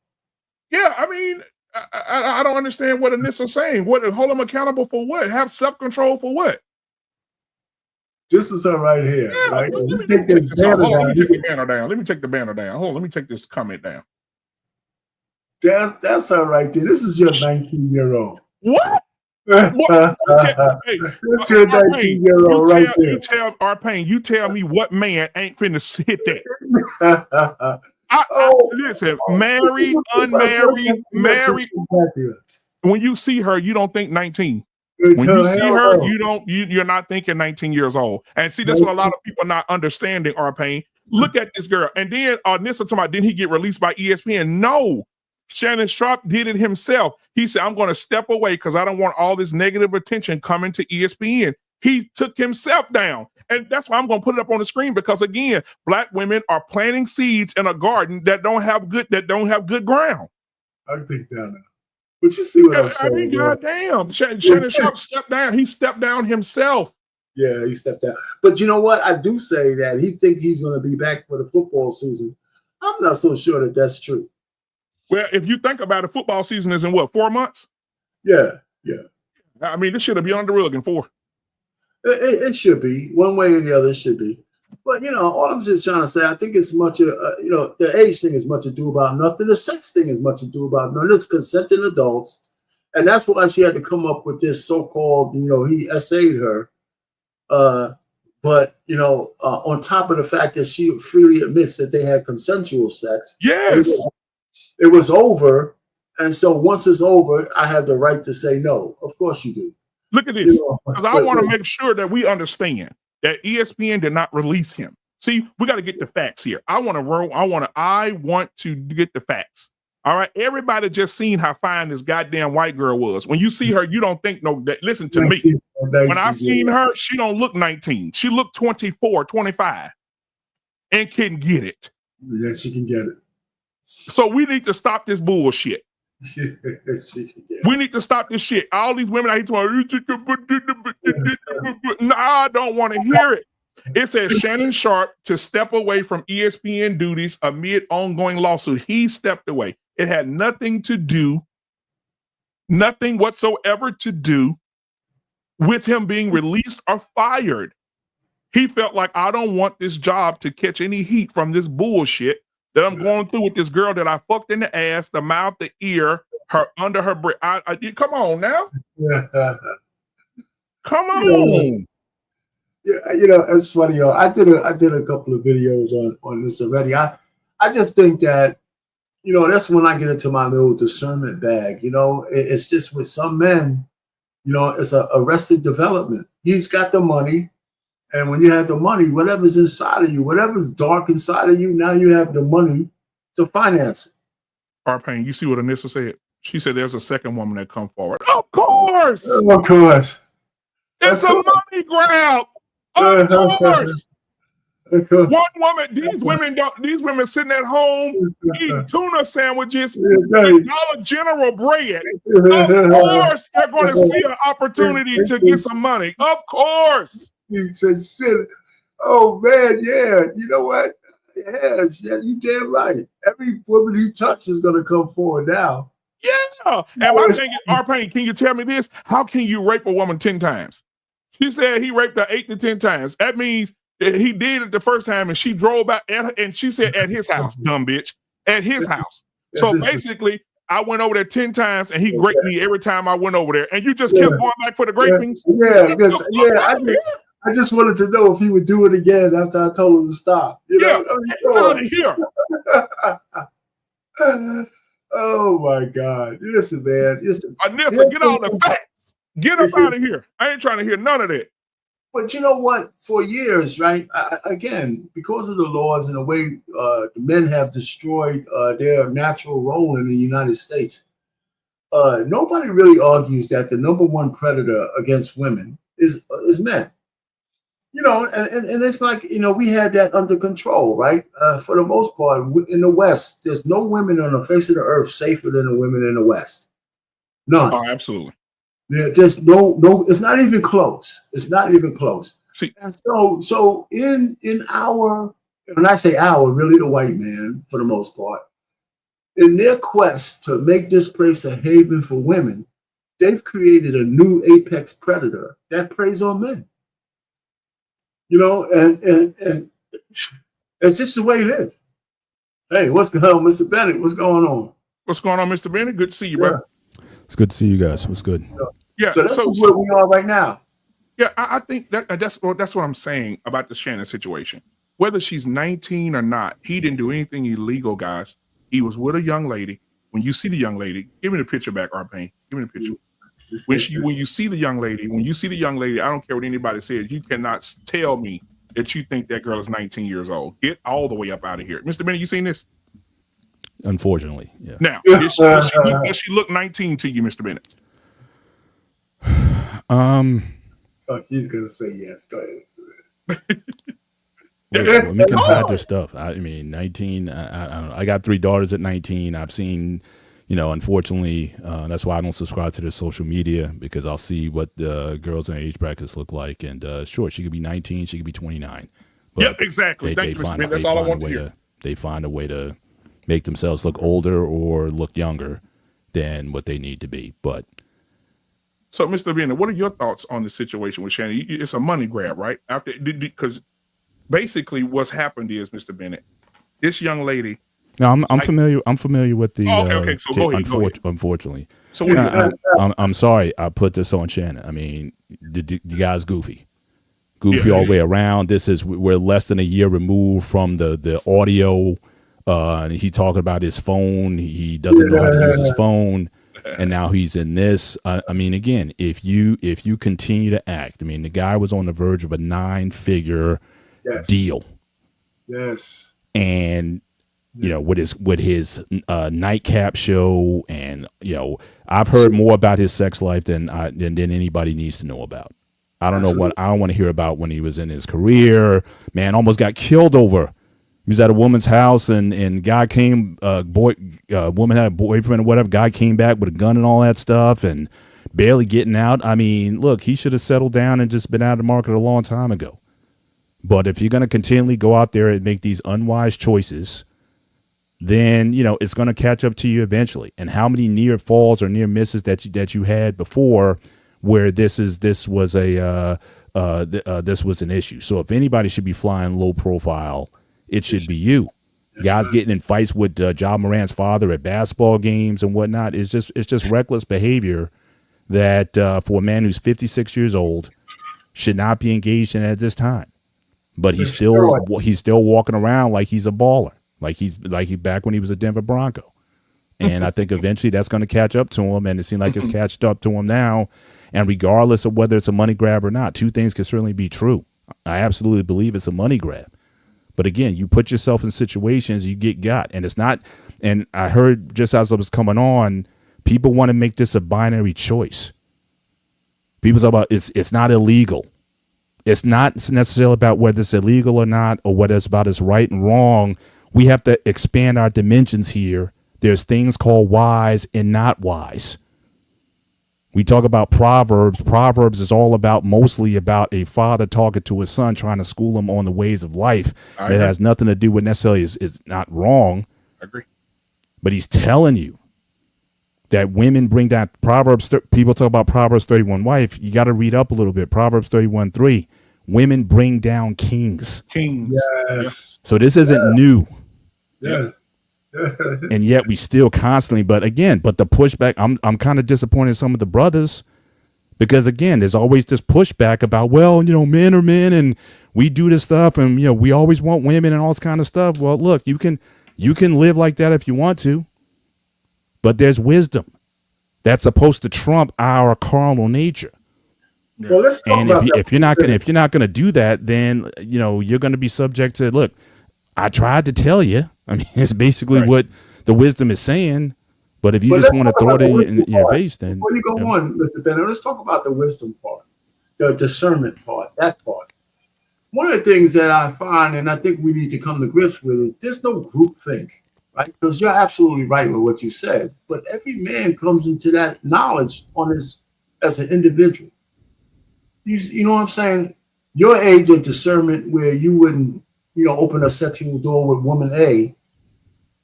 Yeah, I mean, I don't understand what Anissa's saying. Hold him accountable for what? Have self-control for what? This is her right here. Yeah, right? Let me take the banner down. Let me take the banner down. Hold on, let me take this comment down. That's her right there. This is your 19-year-old. What? That's your 19-year-old right there. You tell R-Pain, you tell me what man ain't finna hit that. Listen, married, unmarried, married. When you see her, you don't think 19. When you see her, you're not thinking 19 years old. And see, that's what a lot of people are not understanding, R-Pain. Look at this girl. And then Nissa talking about, didn't he get released by ESPN? No. Shannon Sharp did it himself. He said, I'm going to step away because I don't want all this negative attention coming to ESPN. He took himself down. And that's why I'm going to put it up on the screen, because again, black women are planting seeds in a garden that don't have good ground. I can take it down now. But you see what I'm saying? I mean, goddamn. Shannon Sharp stepped down. He stepped down himself. Yeah, he stepped down. But you know what? I do say that he thinks he's going to be back for the football season. I'm not so sure that that's true. Well, if you think about it, football season is in what, 4 months? Yeah. I mean, this should have been on the rug in 4. It should be. One way or the other, it should be. But, all I'm just trying to say, I think it's much, the age thing is much ado about nothing. The sex thing is much ado about nothing. It's consenting adults. And that's why she had to come up with this so-called, he essayed her. But, on top of the fact that she freely admits that they had consensual sex. Yes. It was over. And so once it's over, I have the right to say no. Of course you do. Look at this. Because I want to make sure that we understand that ESPN did not release him. See, we got to get the facts here. I want to get the facts. All right. Everybody just seen how fine this goddamn white girl was. When you see her, you don't think listen to 19, me. 19, when I seen her, she don't look 19. She looked 24, 25 and can get it. Yeah, she can get it. So we need to stop this bullshit. We need to stop this shit. All these women out here no, I don't want to hear it. It says Shannon Sharp to step away from ESPN duties amid ongoing lawsuit. He stepped away. It had nothing whatsoever to do with him being released or fired. He felt like, I don't want this job to catch any heat from this bullshit that I'm going through with this girl that I fucked in the ass, the mouth, the ear, her under her breath. Come on now. Come on. Yeah, it's funny. I did a couple of videos on this already. I just think that, that's when I get into my little discernment bag. It's just with some men, it's a arrested development. He's got the money. And when you have the money, whatever's inside of you, whatever's dark inside of you, now you have the money to finance it. R-Pain, you see what Anissa said? She said there's a second woman that come forward. Of course. Of course. It's a money grab. Of course. One woman, these women sitting at home eating tuna sandwiches with Dollar General bread. Of course, they're going to see an opportunity to get some money. Of course. He said, shit. Oh, man, yeah. You know what? Yes, yeah, you damn right. Every woman he touches is going to come forward now. Yeah. And my thing is, R-Pain, can you tell me this? How can you rape a woman 10 times? She said he raped her 8 to 10 times. That means He did it the first time, and she drove back, and she said, at his house, dumb bitch, at his house. So basically, I went over there 10 times, and he graped me every time I went over there. And you just kept going back for the grapings? Yeah, I just wanted to know if he would do it again after I told him to stop. You know? Get out of here. Oh my God. Listen, man. Anissa, get on the facts. Get up out of here. I ain't trying to hear none of that. But you know what? For years, right? Again, because of the laws and the way the men have destroyed their natural role in the United States, nobody really argues that the number one predator against women is men. You know, and it's like, you know, we had that under control, right? For the most part, in the West, there's no women on the face of the earth safer than the women in the West. None. Oh, absolutely. There's no, it's not even close. It's not even close. See, and so in our, when I say our, really the white man for the most part, in their quest to make this place a haven for women, they've created a new apex predator that preys on men. You know, and it's just the way it is. Hey, what's going on, Mr. Bennett? What's going on? What's going on, Mr. Bennett? Good to see you, brother. It's good to see you guys. What's good? So that's where we are right now. Yeah, I think that's what I'm saying about the Shannon situation. Whether she's 19 or not, he didn't do anything illegal, guys. He was with a young lady. When you see the young lady, give me the picture back, Arpain. Give me the picture. When you see the young lady, I don't care what anybody says, you cannot tell me that you think that girl is 19 years old. Get all the way up out of here. Mr. Bennett, you seen this? Unfortunately, yeah. Now, does she look 19 to you, Mr. Bennett? He's gonna say yes. Go ahead. Let me combat this stuff. I mean, 19. I don't know. I got 3 daughters at 19. I've seen, you know, unfortunately, that's why I don't subscribe to their social media, because I'll see what the girls in their age brackets look like. And sure, she could be 19, she could be 29. Yep, exactly. Thank you, Mr. Bennett. That's all I want to hear. They find a way to make themselves look older or look younger than what they need to be. But so, Mr. Bennett, what are your thoughts on the situation with Shannon? It's a money grab, right? Because basically what's happened is, Mr. Bennett, this young lady. No, I'm familiar. I'm familiar with the. Okay. So go ahead. Unfortunately, so I'm sorry. I put this on Shannon. I mean, the guy's goofy all the way around. We're less than a year removed from the audio. And he talking about his phone. He doesn't know how to use his phone, and now he's in this. I mean, again, if you continue to act, I mean, the guy was on the verge of a 9-figure deal. Yes. And you know, with his nightcap show, and you know, I've heard more about his sex life than anybody needs to know about. I don't know what I don't want to hear about when he was in his career. Man, almost got killed over. He was at a woman's house, and guy came, woman had a boyfriend or whatever. Guy came back with a gun and all that stuff, and barely getting out. I mean, look, he should have settled down and just been out of the market a long time ago. But if you're going to continually go out there and make these unwise choices, then you know it's going to catch up to you eventually. And how many near falls or near misses that you had before, where this was an issue. So if anybody should be flying low profile, it should be you. Guys getting in fights with Ja Morant's father at basketball games and whatnot. It's just reckless behavior that for a man who's 56 years old should not be engaged in at this time. But he's still walking around like he's a baller, like he back when he was a Denver Bronco. And I think eventually that's going to catch up to him, and it seems like it's catched up to him now. And regardless of whether it's a money grab or not, two things can certainly be true. I absolutely believe it's a money grab. But again, you put yourself in situations, you get got. And it's not, and I heard just as I was coming on, people want to make this a binary choice. People talk about it's not illegal. It's not necessarily about whether it's illegal or not, or whether it's about it's right and wrong. We have to expand our dimensions here. There's things called wise and not wise. We talk about Proverbs. Proverbs is all about, mostly about a father talking to his son, trying to school him on the ways of life. It has nothing to do with necessarily is not wrong. I agree. But he's telling you that women bring that Proverbs. People talk about Proverbs 31 wife. You got to read up a little bit. Proverbs 31:3. women bring down kings. Kings. Yes. So this isn't new. Yes. And yet we still constantly, but the pushback, I'm kind of disappointed in some of the brothers, because again, there's always this pushback about, well, men are men and we do this stuff and we always want women and all this kind of stuff. Well, look, you can live like that if you want to, but there's wisdom that's supposed to trump our carnal nature. Yeah. Well, let's talk and about if you're not gonna do that, then you're gonna be subject to, look, I tried to tell you. I mean, it's basically what the wisdom is saying. But if you just want to throw it in your face, then before you go on, Mr. Tanner, let's talk about the wisdom part, the discernment part, that part. One of the things that I find, and I think we need to come to grips with, is there's no group think, right? Because you're absolutely right with what you said. But every man comes into that knowledge as an individual. You know what I'm saying? Your age of discernment, where you wouldn't, open a sexual door with woman A,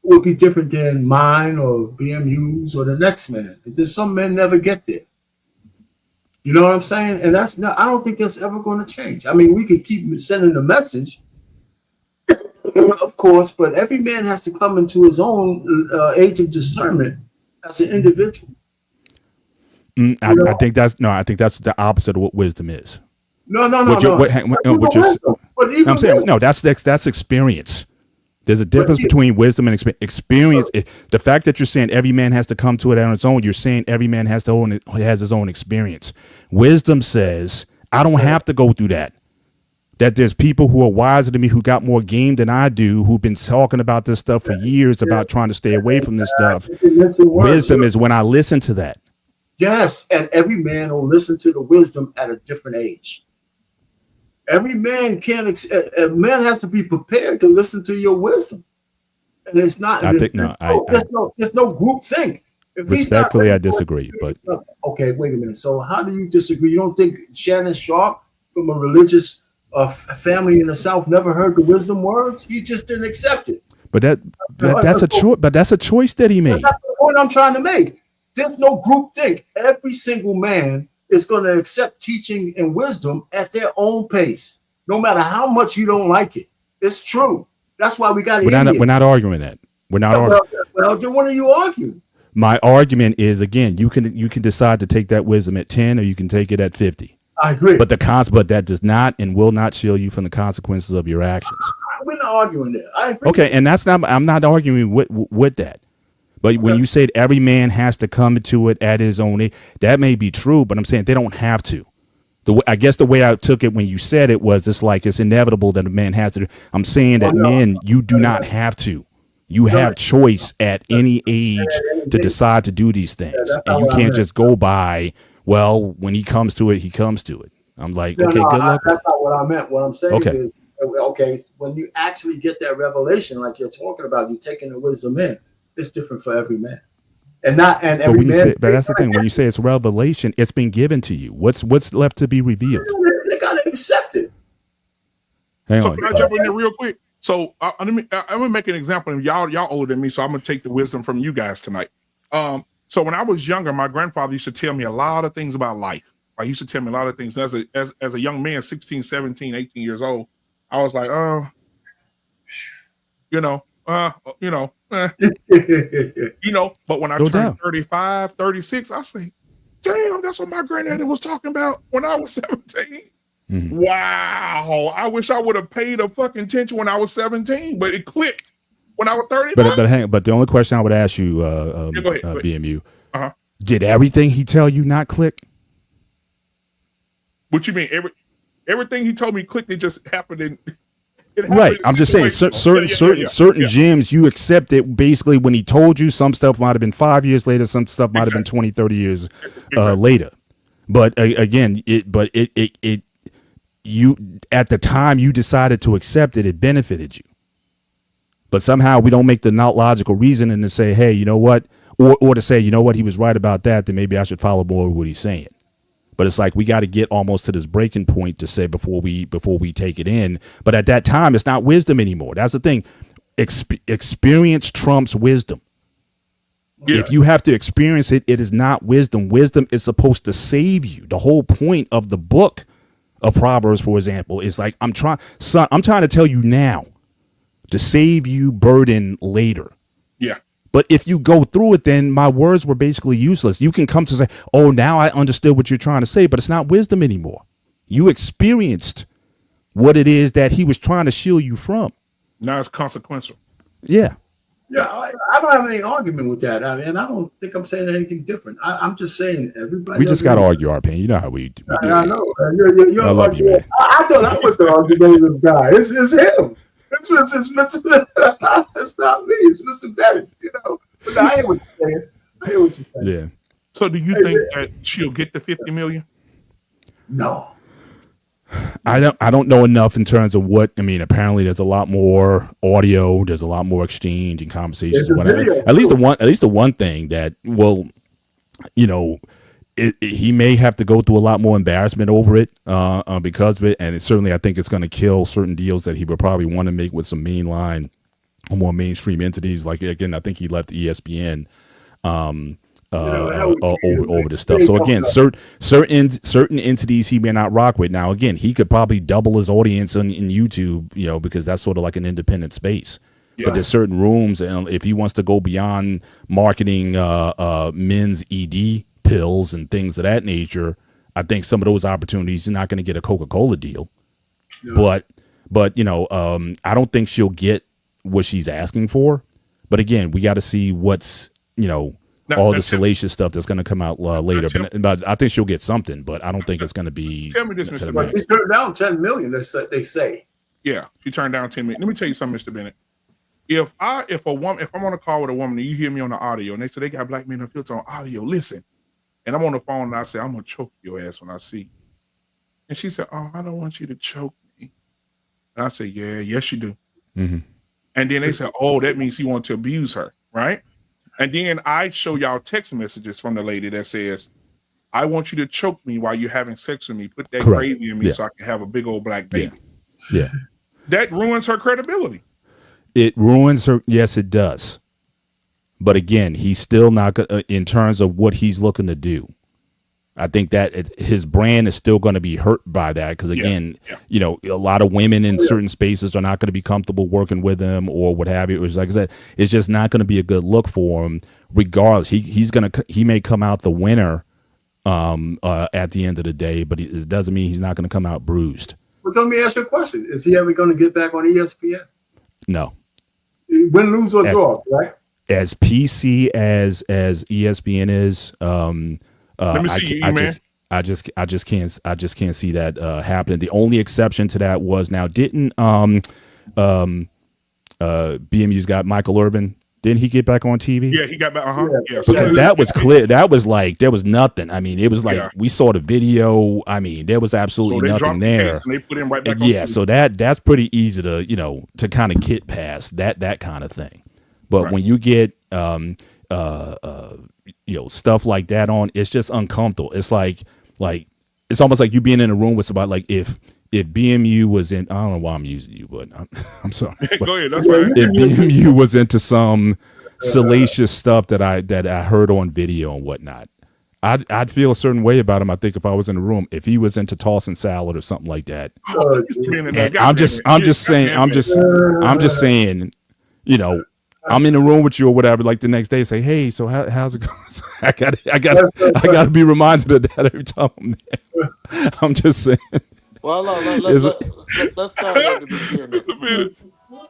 would be different than mine or BMU's or the next man. There's some men never get there. You know what I'm saying? And I don't think that's ever going to change. I mean, we could keep sending the message, of course, but every man has to come into his own age of discernment as an individual. I think that's the opposite of what wisdom is. No. I'm saying, no, that's experience. There's a difference between wisdom and experience. The fact that you're saying every man has to come to it on its own, you're saying every man has his own experience. Wisdom says, I don't have to go through that. That there's people who are wiser than me, who got more game than I do, who've been talking about this stuff for years, about trying to stay away from this stuff. Wisdom is when I listen to that. Yes, and every man will listen to the wisdom at a different age. Every man a man has to be prepared to listen to your wisdom, and it's not. There's no group think. Respectfully, I disagree. But okay, wait a minute. So how do you disagree? You don't think Shannon Sharp, from a religious family in the South, never heard the wisdom words? He just didn't accept it. But that's a choice. But that's a choice that he made. That's the point I'm trying to make. There's no group think. Every single man is going to accept teaching and wisdom at their own pace, no matter how much you don't like it. It's true. That's why we got to. We're not arguing that. We're not arguing. Well, then what are you arguing? My argument is, again, you can decide to take that wisdom at 10, or you can take it at 50. I agree. But but that does not and will not shield you from the consequences of your actions. We're not arguing that. I agree. Okay, and I'm not arguing with that. But when you say every man has to come to it at his own age, that may be true, but I'm saying they don't have to. I guess the way I took it when you said it was it's like it's inevitable that a man has to. I'm saying that men, you do not have to. You have choice at any age to decide to do these things. And you can't just go by, well, when he comes to it, he comes to it. I'm like, okay, good luck. That's not what I meant. What I'm saying is, okay, when you actually get that revelation, like you're talking about, you're taking the wisdom in. It's different for every man, but that's the thing. When you say it's revelation, it's been given to you. What's left to be revealed? They gotta accept it. Can I jump in there real quick? So I'm gonna make an example. And y'all older than me, so I'm gonna take the wisdom from you guys tonight. So when I was younger, my grandfather used to tell me a lot of things about life. He used to tell me a lot of things. As a young man, 16, 17, 18 years old, I was like, but when I turned 35, 36, I say, damn, that's what my granddaddy was talking about when I was 17. Mm-hmm. Wow. I wish I would have paid a fucking attention when I was 17, but it clicked when I was 35. But the only question I would ask you, go ahead. BMU, did everything he tell you not click? What you mean? Everything he told me clicked, it just happened Right. I'm just saying certain gems you accept it basically when he told you. Some stuff might have been 5 years later, some stuff might have been 20, 30 years later. But again, you at the time you decided to accept it, it benefited you. But somehow we don't make the not logical reasoning to say, hey, you know what? Or to say, you know what, he was right about that, then maybe I should follow more of what he's saying. But it's like we got to get almost to this breaking point to say before we take it in. But at that time, it's not wisdom anymore. That's the thing. Experience trumps wisdom. Yeah. If you have to experience it, it is not wisdom. Wisdom is supposed to save you. The whole point of the book of Proverbs, for example, is like, I'm trying to tell you now to save you burden later. Yeah. But if you go through it, then my words were basically useless. You can come to say, oh, now I understood what you're trying to say, but it's not wisdom anymore. You experienced what it is that he was trying to shield you from. Now it's consequential. Yeah. Yeah, I don't have any argument with that. I mean, I don't think I'm saying anything different. I'm just saying everybody. We just got to argue our opinion. You know how we do. I know. You're I love you, man. I thought I was the argumentative guy. It's him. It's Mr. It's not me. It's Mr. Bennett. You know. But I hear what you're saying. I hear what you're saying. Yeah. So do you think that she'll get the 50 million? No. I don't know enough in terms of what I mean. Apparently, there's a lot more audio. There's a lot more exchange and conversations. At least the one thing that he may have to go through a lot more embarrassment over it because of it, and certainly I think it's going to kill certain deals that he would probably want to make with some mainline or more mainstream entities. Like again, I think he left ESPN. Over this stuff. So again, certain entities he may not rock with. Now again, he could probably double his audience in YouTube, because that's sort of like an independent space. Yeah. But there's certain rooms, and if he wants to go beyond marketing men's ED pills and things of that nature, I think some of those opportunities, he's not going to get a Coca-Cola deal. Yeah. But I don't think she'll get what she's asking for. But again, we got to see what's all the salacious stuff that's going to come out later. But I think she'll get something, but I don't think it's going to be. Tell me this, Mr. Bennett. She turned down $10 million. They say. Yeah, she turned down $10 million. Let me tell you something, Mr. Bennett. If I'm on a call with a woman and you hear me on the audio and they say they got black men in the filter on audio, listen. And I'm on the phone and I say, I'm gonna choke your ass when I see you. And she said, oh, I don't want you to choke me. And I say, yeah, yes you do. Mm-hmm. And then they say, oh, that means he wants to abuse her, right? And then I show y'all text messages from the lady that says, I want you to choke me while you're having sex with me. Put that gravy in me so I can have a big old black baby. Yeah. That ruins her credibility. It ruins her. Yes, it does. But again, he's still not going in terms of what he's looking to do. I think that his brand is still going to be hurt by that because, again, a lot of women in certain spaces are not going to be comfortable working with him or what have you. It was like I said, it's just not going to be a good look for him. Regardless, he may come out the winner at the end of the day, but it doesn't mean he's not going to come out bruised. Well, so let me ask you a question: is he ever going to get back on ESPN? No. Win, lose, or draw, right? As PC as ESPN is, let me see your email. I just can't see that happening. The only exception to that was now didn't BMU's got Michael Irvin. Didn't he get back on TV? Yeah, he got back. Yeah. Because that was clear. That was like there was nothing. I mean, it was like we saw the video. I mean, there was absolutely nothing there. And they put him right back on TV. So that's pretty easy to to kind of get past that kind of thing. But when you get stuff like that on, it's just uncomfortable. It's like it's almost like you being in a room with somebody. Like if BMU was in, I don't know why I'm using you, but I'm sorry. Go ahead. That's right. If BMU was into some salacious stuff that I heard on video and whatnot, I'd feel a certain way about him. I think if I was in the room, if he was into tossing salad or something like that. I'm just saying, I'm in the room with you or whatever. Like the next day, say, "Hey, so how's it going?" I got to be reminded of that every time I'm there. I'm just saying. Well, let's start at the beginning.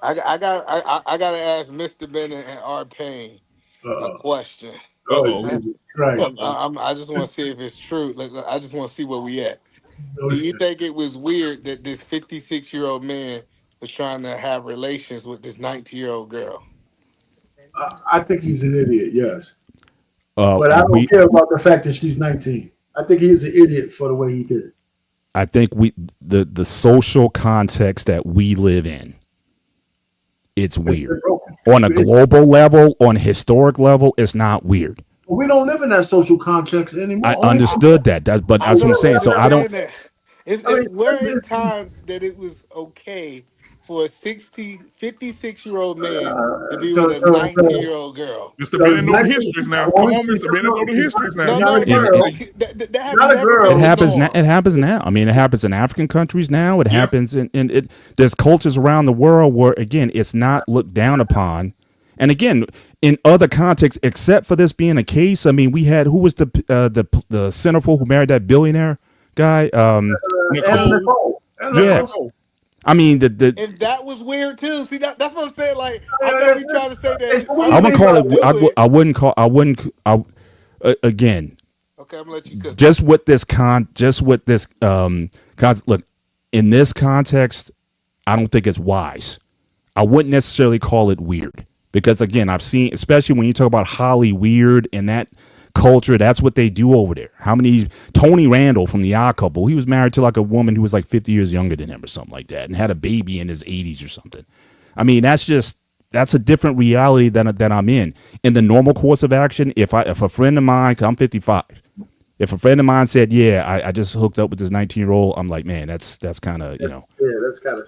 I got to ask Mr. Bennett and R. Payne a question. Jesus Christ. I just want to see if it's true. I just want to see where we at. Do you think it was weird that this 56-year-old man was trying to have relations with this 19-year-old girl? I think he's an idiot, yes. But I don't care about the fact that she's 19. I think he's an idiot for the way he did it. I think the social context that we live in, it's weird. On a global level, on a historic level, it's not weird. We don't live in that social context anymore. I understood that, but that's what I'm saying. So I don't. We're in times that it was okay for a 56-year-old man to be with a 19-year-old girl? Mr. Bennett know the histories now. Come on, Mr. Bennett know the histories now. No. That has never It been the happens now. norm. It happens now. I mean, it happens in African countries now. It happens in it. There's cultures around the world where, again, it's not looked down upon. And again, in other contexts, except for this being a case, I mean, we had who was the centerfold who married that billionaire guy? Nicole. Yeah. I mean, the And that was weird too. See, that's what I'm saying. Like, I know you trying to say that. I wouldn't call it. I wouldn't call. I wouldn't. Again. Okay, I'm gonna let you cook. Just with this look, in this context, I don't think it's wise. I wouldn't necessarily call it weird because, again, I've seen, especially when you talk about Holly weird and that culture, that's what they do over there. How many Tony Randall from the Odd Couple, he was married to like a woman who was like 50 years younger than him or something like that and had a baby in his 80s or something. I mean, that's a different reality that I'm in. In the normal course of action, if a friend of mine, 'cause I'm 55, if a friend of mine said, yeah, I just hooked up with this 19-year-old, I'm like, man, that's kind of,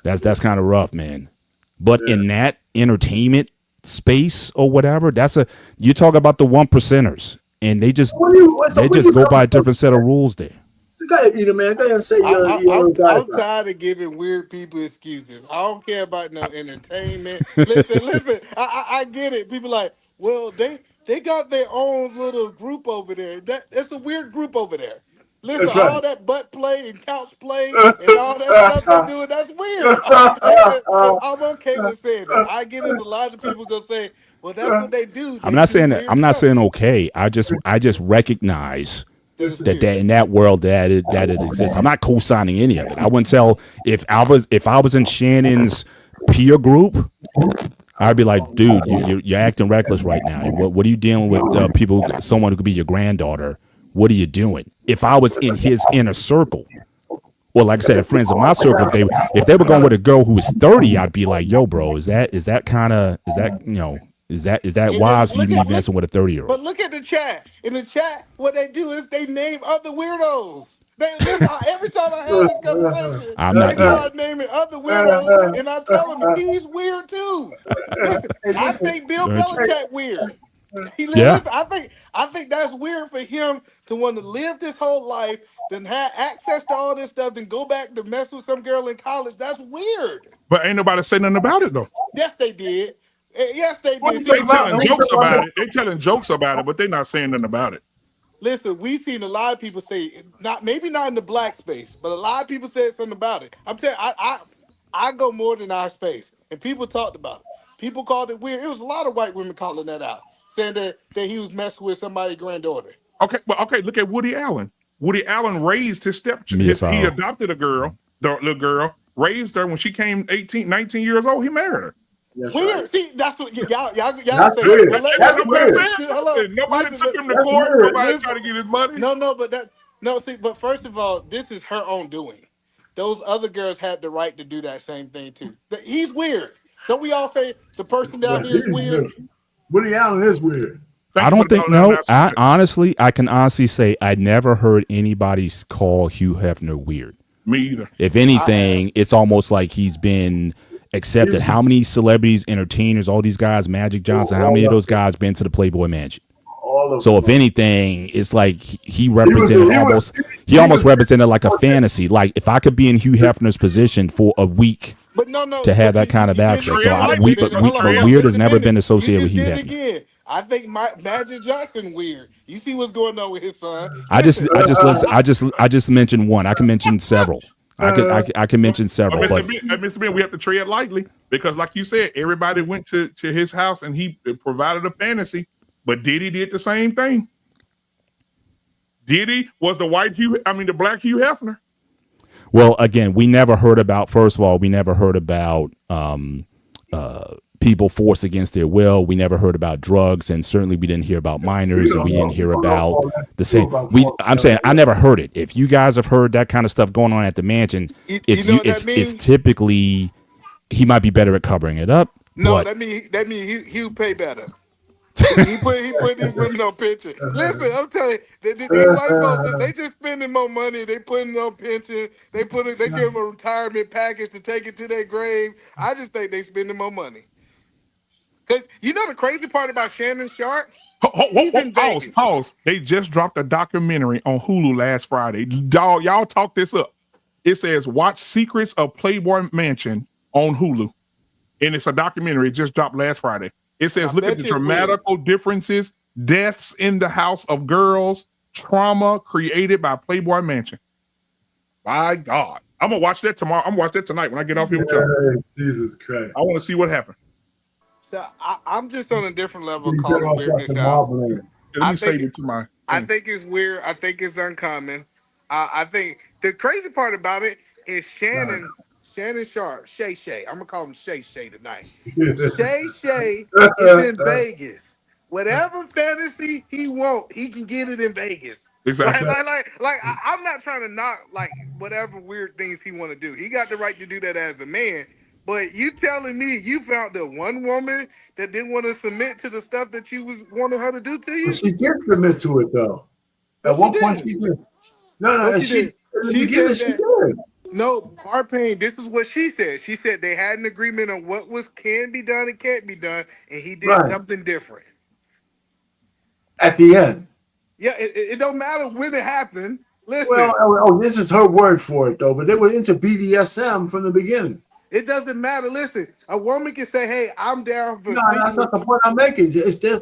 that's kind of rough, man. But in that entertainment space or whatever, you talk about the 1%ers, and they just go by a different set of rules there. Go ahead, Peter, man. Go ahead and say I'm tired of giving weird people excuses. I don't care about no entertainment. Listen. I get it. People like, well, they got their own little group over there. It's a weird group over there. Listen, all that butt play and couch play and all that stuff they're doing, that's weird. I'm okay with saying that. I get it. A lot of people gonna say, well, that's what they do. I'm not saying that. I'm not saying okay. I just recognize that in that world that it exists. I'm not co-signing any of it. I wouldn't tell if I was in Shannon's peer group, I'd be like, dude, you're acting reckless right now. What are you dealing with? Someone who could be your granddaughter. What are you doing? If I was in his inner circle, well, like I said, friends in my circle, if they were going with a girl who was 30, I'd be like, yo, bro, is that wise for you to be messing with a 30-year-old? But look at the chat. In the chat, what they do is they name other weirdos. Every time I have this conversation, they start naming other weirdos, and I tell them he's weird too. Listen, I think Bill Belichick weird. Listen, I think that's weird for him to want to live this whole life, then have access to all this stuff, then go back to mess with some girl in college. That's weird. But ain't nobody say nothing about it though. Yes, they did. Yes, they did. They telling jokes about it. They telling jokes about it, but they're not saying nothing about it. Listen, we've seen a lot of people say, maybe not in the black space, but a lot of people said something about it. I'm telling you, I go more than our space, and people talked about it. People called it weird. It was a lot of white women calling that out, saying that he was messing with somebody's granddaughter. Okay, look at Woody Allen. Woody Allen raised his stepchild. He adopted a girl, the little girl, raised her when she came 18, 19 years old. He married her. That's weird. Right. See, that's what y'all that's say. Weird. Well, that's weird. Nobody took him to court. Nobody tried to get his money. But first of all, this is her own doing. Those other girls had the right to do that same thing too. He's weird. Don't we all say the person down here is weird? Woody Allen is weird. I don't think I can honestly say I never heard anybody call Hugh Hefner weird. Me either. If anything, it's almost like he's been accepted. How many celebrities, entertainers, all these guys, Magic Johnson, how many of those guys been to the Playboy Mansion? So if anything, it's like he almost represented like a fantasy. Like if I could be in Hugh Hefner's position for a week to have that kind of access. So weird has never been associated with Hugh Hefner. I think Magic Johnson weird. You see what's going on with his son. I just mentioned one. I can mention several. I can mention several. Mr. Ben, we have to tread lightly because, like you said, everybody went to his house and he provided a fantasy. But Diddy did the same thing. Diddy was the black Hugh Hefner. Well, again, we never heard about. First of all, we never heard about people forced against their will. We never heard about drugs, and certainly we didn't hear about minors, and we didn't hear about the same. I'm saying I never heard it. If you guys have heard that kind of stuff going on at the mansion, it's typically he might be better at covering it up. No, that means he'll pay better. He put these women on pension. Listen, I'm telling you, these white folks, they just spending more money. They putting on pension. They give them a retirement package to take it to their grave. I just think they spending more money. Cause you know the crazy part about Shannon Sharp, he's in Vegas. Pause. They just dropped a documentary on Hulu last Friday. Y'all talk this up. It says watch Secrets of Playboy Mansion on Hulu, and it's a documentary. It just dropped last Friday. It says, look at the dramatical differences, deaths in the house of girls, trauma created by Playboy Mansion. My God. I'm going to watch that tomorrow. I'm going to watch that tonight when I get off here with y'all. Jesus Christ. I want to see what happened. So I'm just on a different level of calling weirdness out. Let me say it to my... I think it's weird. I think it's uncommon. I think the crazy part about it is Shannon Sharp, Shay. I'm gonna call him Shay tonight. Shay is in Vegas. Whatever fantasy he want, he can get it in Vegas. Exactly. I'm not trying to knock like whatever weird things he want to do. He got the right to do that as a man. But you telling me you found the one woman that didn't want to submit to the stuff that you was wanting her to do to you? But she did submit to it though. At one point she did. No, she did. No, Harpain, this is what she said. She said they had an agreement on what can be done and can't be done, and he did something different. At the end. Yeah, it don't matter when it happened. Listen. Well, this is her word for it though, but they were into BDSM from the beginning. It doesn't matter. Listen, a woman can say, "Hey, I'm down for." No, that's not the point I'm making.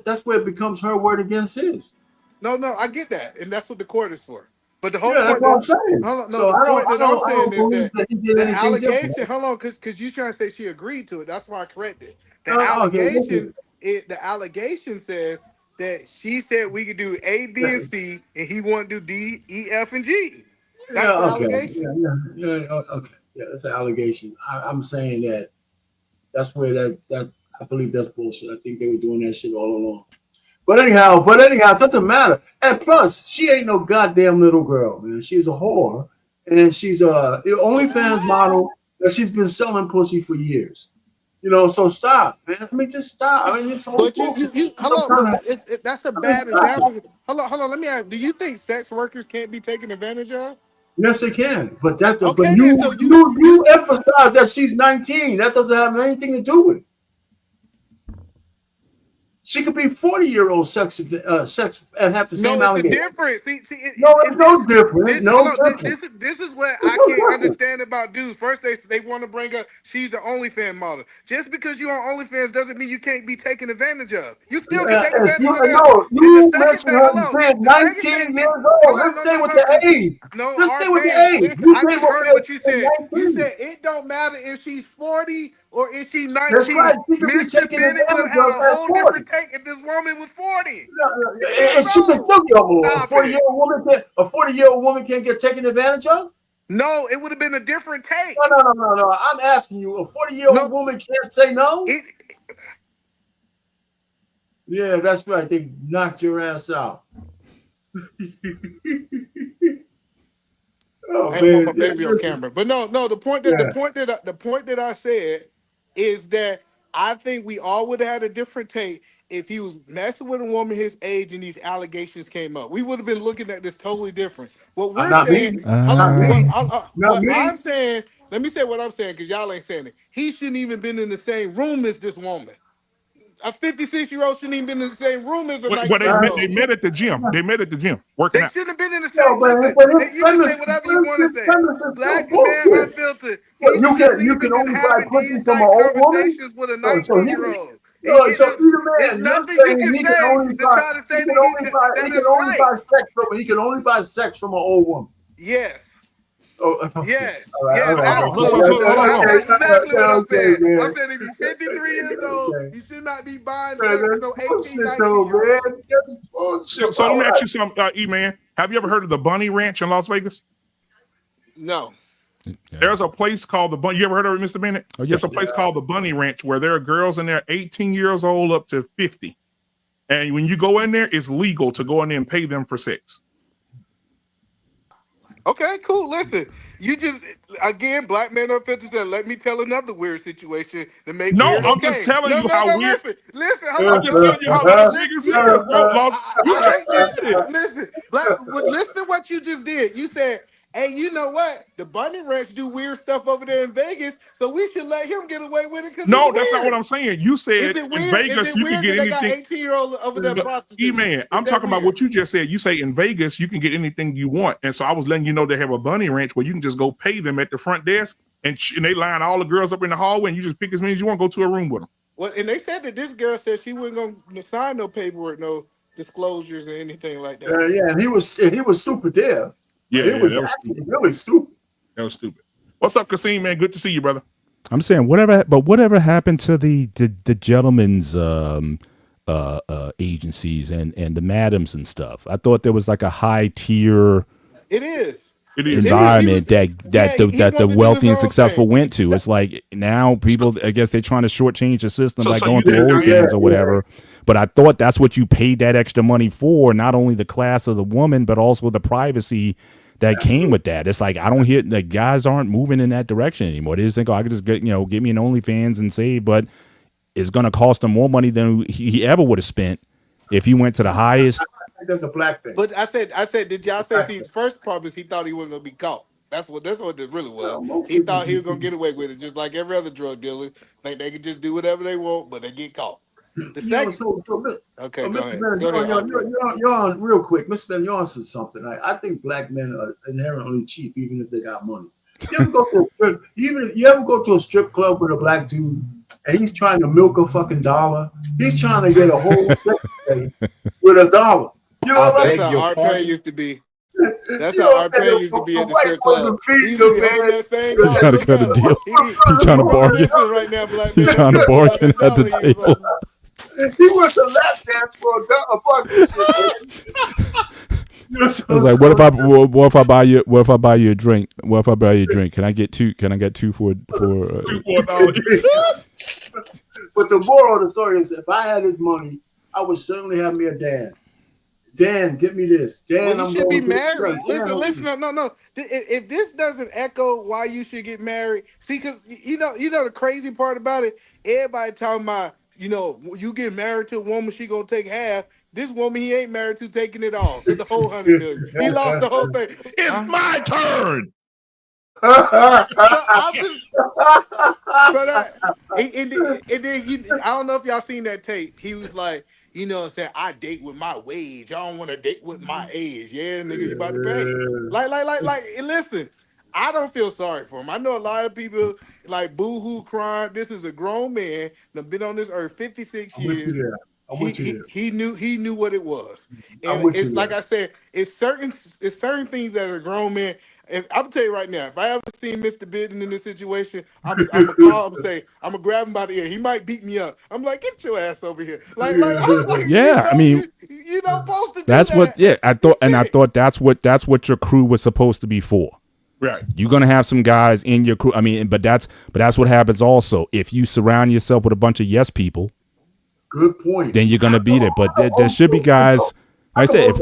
That's where it becomes her word against his. No, I get that, and that's what the court is for. But the whole point that's what I'm saying. The point that I'm saying is that he did the allegation. Different. Hold on, because you trying to say she agreed to it. That's why I corrected. The allegation says that she said we could do A, B, and C, and he want to do D, E, F, and G. That's the allegation. Okay. Yeah, that's an allegation. I'm saying that's where that I believe that's bullshit. I think they were doing that shit all along. But anyhow, it doesn't matter. And plus, she ain't no goddamn little girl, man. She's a whore, and she's a OnlyFans model that she's been selling pussy for years. So stop, man. I mean, just stop. I mean, it's so. But hold on, that's a bad example. Hold on. Let me ask. Do you think sex workers can't be taken advantage of? Yes, they can, but you emphasize that she's 19. That doesn't have anything to do with it. She could be 40-year-old sex and have the same allegation. No, it's different. It's no different. This is what I can't understand about dudes. First, they want to bring up she's an OnlyFans model. Just because you're on OnlyFans doesn't mean you can't be taken advantage of. You still can take advantage of her. No, you mentioned her being 19 years old. Let's stay with the age. Let's stay with the age. I just heard what you said. You said it don't matter if she's 40 or if she's 19. That's right. Mr. Bennett would have a whole different take if this woman was 40. And she can still get a 40-year-old woman can't get taken advantage of? No, it would have been a different take. No. I'm asking you, a 40-year-old woman can't say no? Yeah, that's right. They knocked your ass out. I want my baby on camera. But no, the point that I said is that I think we all would have had a different take if he was messing with a woman his age and these allegations came up. We would have been looking at this totally different. What we're saying, I'm saying, let me say what I'm saying because y'all ain't saying it. He shouldn't even been in the same room as this woman. A 56-year-old shouldn't even been in the same room as a 19-year-old. They met at the gym. Working out. They shouldn't have been in the same room. You can say whatever you want to say. Black man unfiltered. You can only buy pussy from an old woman? With a 19-year-old. There's nothing you can say to try to say that he can only buy sex from an old woman. Yes. Yes. That's exactly what I'm saying. I'm saying if he's 53 years old, he should not be buying sex from no 18, 19-year-old. So let me ask you something, E-Man. Have you ever heard of the Bunny Ranch in Las Vegas? No. There's a place called the Bunny. You ever heard of it, Mr. Bennett? Oh, yes. There's a place called the Bunny Ranch where there are girls in there 18 years old up to 50. And when you go in there, it's legal to go in there and pay them for sex. Okay, cool. Listen, you just again, black man on 50 said, let me tell another weird situation to make No, weird I'm just okay. telling No, you no, how no, weird. listen, hold I'm on, just telling you how no, Las listen, Vegas yeah, is, bro. You I just ain't said listen, it. listen, listen to what you just did. You said, hey, you know what? The Bunny Ranch do weird stuff over there in Vegas, so we should let him get away with it because it's No, that's not what weird. I'm saying. You Is said it in weird? Is Vegas it you can weird get that they got anything. 18-year-old over there No, prostitutes? E-Man, Is I'm that talking about weird? what you just said. You say in Vegas you can get anything you want, and so I was letting you know they have a bunny ranch where you can just go pay them at the front desk, and they line all the girls up in the hallway, and you just pick as many as you want, go to a room with them. Well, and they said that this girl said she wasn't gonna sign no paperwork, no disclosures or anything like that. Yeah, and he was stupid there. Yeah, He yeah, was that was actually stupid. really stupid. That was stupid. What's up, Kasim, man? Good to see you, brother. I'm saying whatever happened to the gentlemen's agencies and the madams and stuff. I thought there was like a high tier It is. It is. environment He that the wanted to do wealthy his and own successful thing. went to. It's like now people, I guess they're trying to shortchange the system by so going you through did- OnlyFans or whatever. But I thought that's what you paid that extra money for, not only the class of the woman, but also the privacy that came with that. It's like I don't hear the guys aren't moving in that direction anymore. They just think, oh, I could just get me an OnlyFans and save, but it's going to cost him more money than he ever would have spent if he went to the highest. I think that's a black thing. But I said, did y'all say? See, first problem is he thought he wasn't gonna be caught. That's what it really was. He thought he was gonna get away with it, just like every other drug dealer. Think they could just do whatever they want, but they get caught. The second, okay, go Mr. ahead. Bennett, Go ahead. you're on real quick. Mr. Bennett, you're on to something. I think black men are inherently cheap, even if they got money. You ever go to a strip club with a black dude and he's trying to milk a fucking dollar? He's trying to get a whole sex day with $1. You know That's how Art Payne used to be. That's how Art Payne used to be at the strip club. He used to be holding that same You trying to cut a deal? You trying to bargain? Listen right now, black man. You trying to bargain at the table? He went to lap dance for a buck and shit. You know I was like, what if I buy you a drink? What if I buy you a drink? Can I get two? Can I get two for $2 for $1? But the moral of the story is, if I had his money, I would certainly have me a Dan. Dan, get me this. Dan, well, you should be married. Listen, no. If this doesn't echo why you should get married, see, because you know the crazy part about it, everybody talking about, you get married to a woman, she gonna take half. This woman he ain't married to taking it all, to the whole $100 million. He lost the whole thing. It's my turn. And then I don't know if y'all seen that tape. He was like, saying, I date with my wage. I don't want to date with my age. Yeah, nigga, you about to pay. Like, listen, I don't feel sorry for him. I know a lot of people like boo-hoo crying. This is a grown man that been on this earth 56 years. He knew what it was. And it's like I said, it's certain things that are grown men. And I'm tell you right now, if I ever seen Mr. Bidden in this situation, I'm gonna call him and say, I'm gonna grab him by the ear. He might beat me up. I'm like, get your ass over here. Like yeah, I mean, you don't supposed to do that's that. what. Yeah, I thought that's what your crew was supposed to be for. Right. You're gonna have some guys in your crew. I mean, but that's what happens also. If you surround yourself with a bunch of yes people, good point, then you're gonna beat it. But there should be guys. Like I said,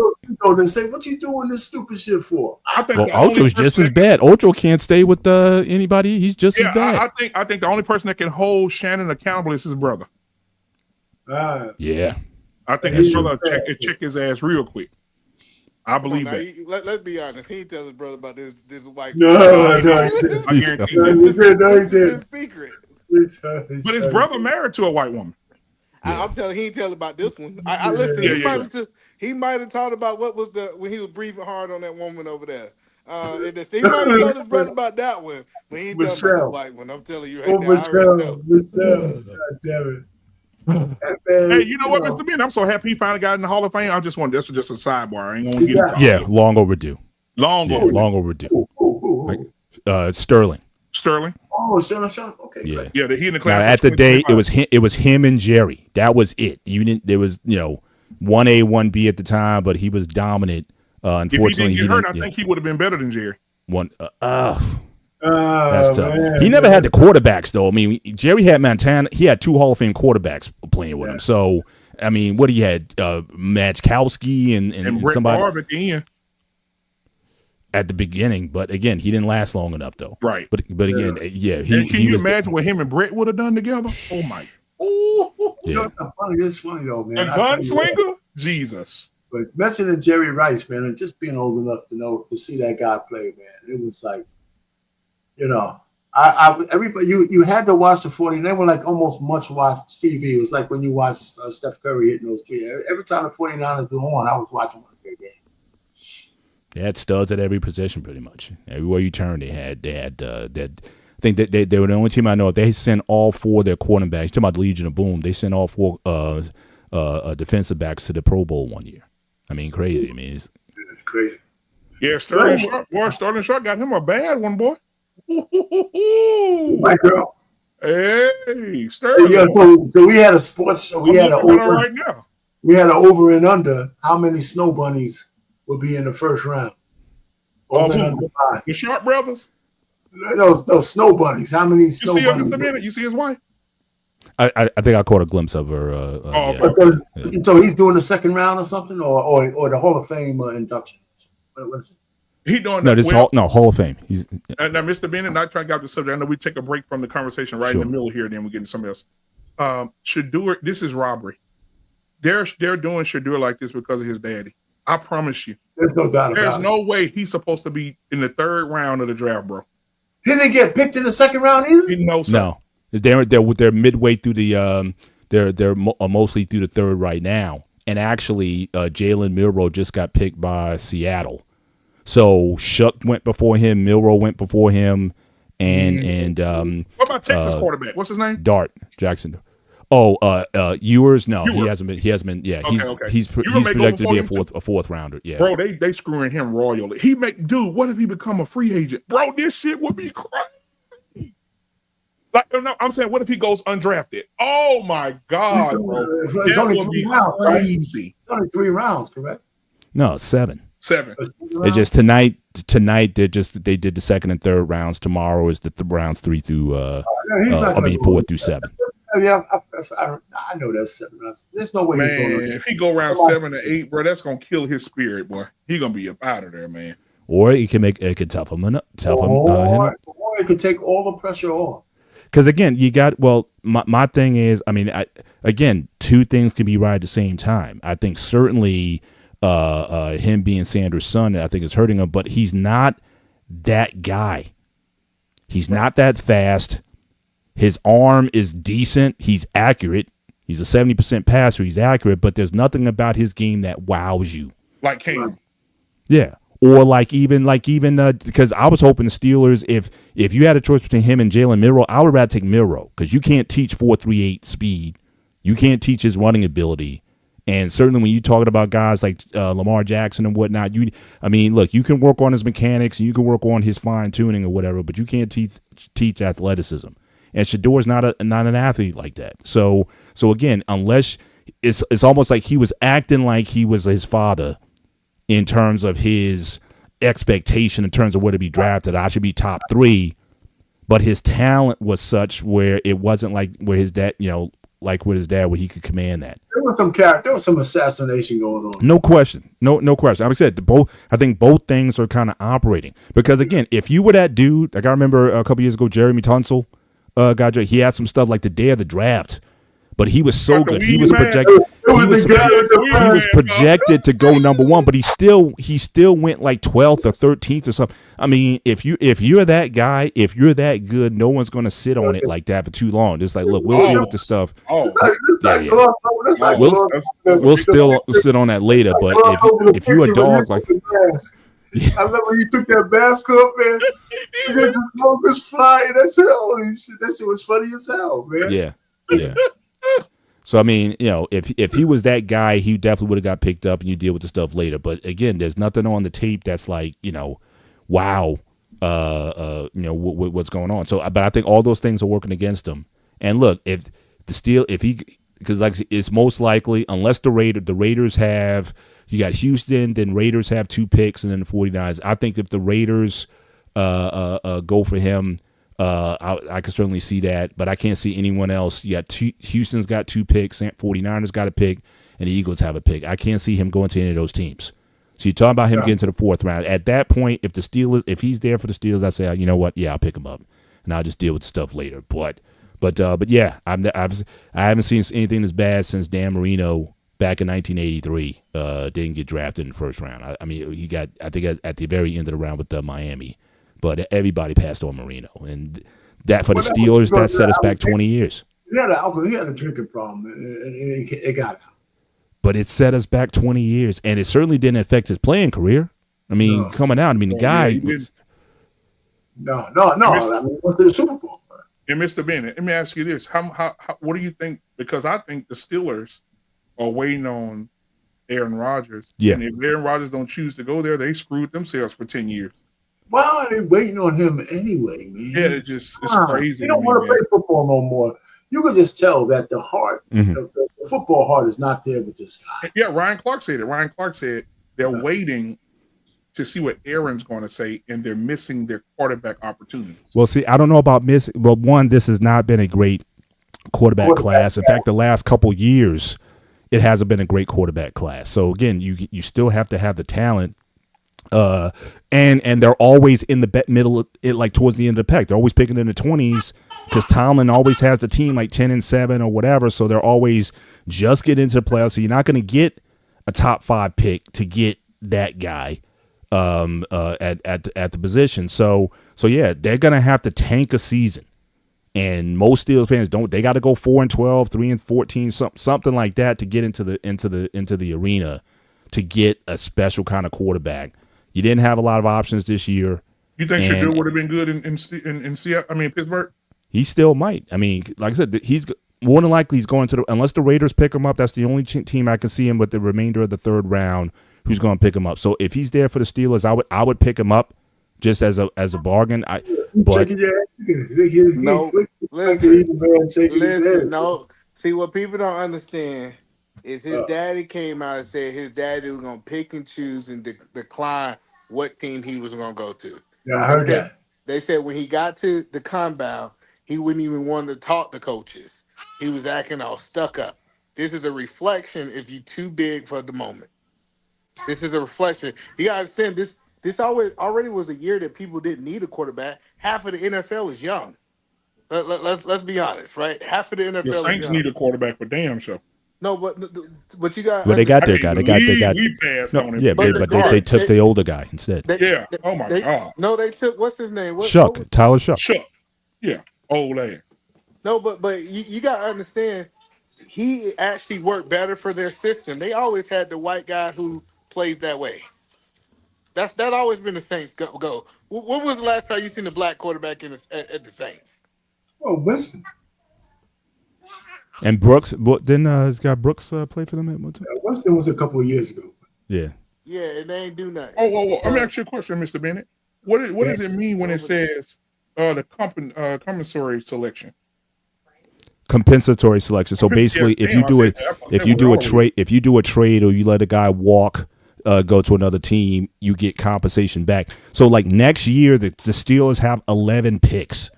they say, "What you doing this stupid shit for?" Ocho's just as bad. Ocho can't stay with anybody. He's just as bad. I think the only person that can hold Shannon accountable is his brother. Yeah, I think his brother check his ass real quick. I believe that. Let's be honest. He didn't tell his brother about this white. No, I guarantee you. This is secret. But his brother married to a white woman. Yeah. I'm telling. He didn't tell about this one. I listen. He might have talked about what was when he was breathing hard on that woman over there. He might have told his brother about that one, but he didn't tell about the white one. I'm telling you right now. I already know. God damn it. Hey, you know what, Mr. Ben? I'm so happy he finally got in the Hall of Fame. I just want this is just a sidebar. I ain't gonna get it. Yeah, long overdue. Long overdue. Sterling. Oh, Sterling. Okay. Yeah. Yeah, he in the class. Now, at the day, it was him and Jerry. That was it. You didn't. There was 1A, 1B at the time, but he was dominant. Unfortunately, if he didn't get hurt, I think he would have been better than Jerry. That's tough. Man. He never had the quarterbacks though. I mean, Jerry had Montana. He had 2 Hall of Fame quarterbacks playing with him. So, I mean, what he had, Matchkowski and Brett somebody. Favre at the end. at the beginning, but again, he didn't last long enough though. Right. But again, yeah, can you imagine what him and Brett would have done together? Oh my. You know, it's funny though, man. A gunslinger? Jesus. But mentioning Jerry Rice, man, and just being old enough to see that guy play, man, it was like, you know, everybody you had to watch the 40. They were like almost watch TV. It was like when you watch Steph Curry hitting those three. Every time the 49ers were on, I was watching one of their games. They had studs at every position, pretty much. Everywhere you turn, they had that. I think that they were the only team I know. If they sent all four of their quarterbacks, talking about the Legion of Boom, they sent all four defensive backs to the Pro Bowl one year. I mean, crazy. I mean, it's crazy. Yeah, Sterling Sharp got him a bad one, boy. My girl. Hey, Sterling. Yeah, so we had a sports show. We had an over right now. We had an over and under. How many snow bunnies will be in the first round? Over and under 5. The Sharp brothers. Those snow bunnies. How many snow bunnies? You see him, Mr. Bennett? You see his wife? I think I caught a glimpse of her. So he's doing the second round or something, or the Hall of Fame induction. What is it? He doing Hall of Fame. He's now, Mr. Bennett, not trying to get off the subject. I know we take a break from the conversation right in the middle here, then we get into something else. Shedeur, this is robbery. They're doing Shedeur like this because of his daddy. I promise you. There's no doubt about it. There's no way he's supposed to be in the third round of the draft, bro. He didn't get picked in the second round either. No, they're midway through the they're mostly through the third right now, and actually Jalen Milroe just got picked by Seattle, so Shuck went before him, Milroe went before him, and what about Texas quarterback? What's his name? Dart Jackson. Oh, Ewers? No, he hasn't been. Yeah, he's projected to be a fourth rounder. Yeah, bro, they screwing him royally. What if he become a free agent, bro? This shit would be crazy. Like, no, I'm saying, what if he goes undrafted? Oh my God, bro, it's only 3 rounds. Crazy. It's only 3 rounds, correct? No, 7. 7. It's just tonight. They did the second and third rounds. Tomorrow is the rounds 3 through 4 through 7. Yeah, I know that's 7 rounds. There's no way he's going to. If he go around 7 or 8, bro, that's gonna kill his spirit, boy. He gonna be up out of there, man. Or it could tough him up. Or it could take all the pressure off. Because again, my thing is, I mean, again, 2 things can be right at the same time. I think certainly him being Sanders' son, I think is hurting him, but he's not that guy. He's not that fast. His arm is decent. He's accurate. He's a 70% passer. He's accurate, but there's nothing about his game that wows you. Like Cam. Yeah. Or like even because I was hoping the Steelers, if you had a choice between him and Jalen Milroe, I would rather take Milroe because you can't teach 4.38 speed. You can't teach his running ability. And certainly when you're talking about guys like Lamar Jackson and whatnot, look, you can work on his mechanics and you can work on his fine tuning or whatever, but you can't teach athleticism. And Shedeur's not an athlete like that. So again, unless it's almost like he was acting like he was his father in terms of his expectation, in terms of where to be drafted. I should be top 3, but his talent was such where it wasn't like where his dad, like with his dad, where he could command that. There was some assassination going on. No question. No question. Like I said, I think both things are kind of operating because again, if you were that dude, like I remember a couple years ago, Jeremy Tunsil. He had some stuff like the day of the draft, but he was so good. He was projected. He was projected to go number 1, but he still went like 12th or 13th or something. I mean, if you're that guy, if you're that good, no one's going to sit on it like that for too long. It's like, look, we'll deal with the stuff. We'll still sit on that later. But if you're a dog, like. I remember he took that mask off, man. He got the locust flying. That's holy shit. That shit was funny as hell, man. Yeah. So I mean, if he was that guy, he definitely would have got picked up, and you deal with the stuff later. But again, there's nothing on the tape that's like, wow, what's going on. So, but I think all those things are working against him. And look, because like it's most likely, unless the Raiders have. You got Houston, then Raiders have 2 picks, and then the 49ers. I think if the Raiders go for him, I can certainly see that, but I can't see anyone else. You got Houston's got 2 picks, 49ers got a pick, and the Eagles have a pick. I can't see him going to any of those teams. So you talk about him getting to the 4th round. At that point, if he's there for the Steelers, I say, you know what? Yeah, I'll pick him up, and I'll just deal with stuff later. But yeah, I haven't seen anything as bad since Dan Marino back in 1983 didn't get drafted in the 1st round. I mean, he got, I think, at the very end of the round with Miami, but everybody passed on Marino, and that for the Steelers that set us back 20 years. He had a drinking problem, and it got out. But it set us back 20 years, and it certainly didn't affect his playing career. I mean, coming out, the guy. No. I mean, went to the Super Bowl. And Mr. Bennett, let me ask you this: how what do you think? Because I think the Steelers are waiting on Aaron Rodgers. Yeah. And if Aaron Rodgers don't choose to go there, they screwed themselves for 10 years. Well, they're waiting on him anyway, man. Yeah, it's crazy. He don't want to play football no more. You can just tell that the heart, the football heart, is not there with this guy. Yeah, Ryan Clark said it. Ryan Clark said they're waiting to see what Aaron's going to say, and they're missing their quarterback opportunities. Well, see, I don't know about missing. Well, one, this has not been a great quarterback class. In fact, the last couple years, it hasn't been a great quarterback class. So again, you still have to have the talent. And they're always in the middle, like towards the end of the pack. They're always picking in the 20s because Tomlin always has the team like 10-7 or whatever. So they're always just get into the playoffs. So you're not going to get a top 5 pick to get that guy at the position. So yeah, they're going to have to tank a season. And most Steelers fans don't. They got to go 4-12, 3-14, something like that to get into the arena to get a special kind of quarterback. You didn't have a lot of options this year. You think Shador would have been good in Seattle? I mean, Pittsburgh? He still might. I mean, like I said, he's more than likely he's going to unless the Raiders pick him up. That's the only team I can see him with the remainder of the 3rd round who's going to pick him up. So if he's there for the Steelers, I would pick him up just as a bargain. No. See, what people don't understand is his daddy came out and said his daddy was going to pick and choose and decline what team he was going to go to. Yeah, I heard that. They said when he got to the combine, he wouldn't even want to talk to coaches. He was acting all stuck up. This is a reflection if you're too big for the moment. This is a reflection. You got to understand this. This already was a year that people didn't need a quarterback. Half of the NFL is young. Let's be honest, right? Half of the NFL. The Saints need a quarterback for damn sure. No, but you got. Well, they got their guy. They got. We passed on him. Yeah, but they took the older guy instead. Oh my God. No, they took what's his name? Tyler Shuck. Shuck. Yeah, old lad. No, but you got to understand, he actually worked better for their system. They always had the white guy who plays that way. That always been the Saints go. When was the last time you seen a black quarterback at the Saints? Oh, Winston. And Brooks, didn't this guy Brooks play for them at one time? Winston was a couple of years ago. Yeah. Yeah, and they ain't do nothing. Oh, let me ask you a question, Mr. Bennett. What does it mean when it says the compensatory selection? Compensatory selection. So basically, if you do a trade or you let a guy walk. Go to another team, you get compensation back. So, like next year, the Steelers have 11 picks.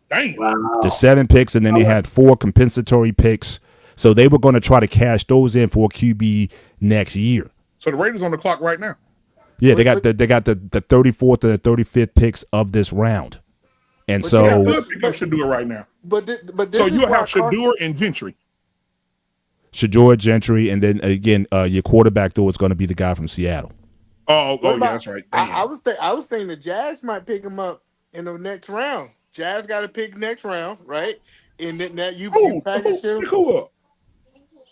Dang. Wow. The 7 picks, and then they had 4 compensatory picks. So they were going to try to cash those in for QB next year. So the Raiders on the clock right now. Yeah, they got the 34th and the 35th picks of this round, and so should do it right now. But so you have Shador and Gentry. Shador, Gentry, and then again, your quarterback though is going to be the guy from Seattle. Yeah, that's right. I was thinking the Jags might pick him up in the next round. Jazz got to pick next round, right? And then that you package him. Who up?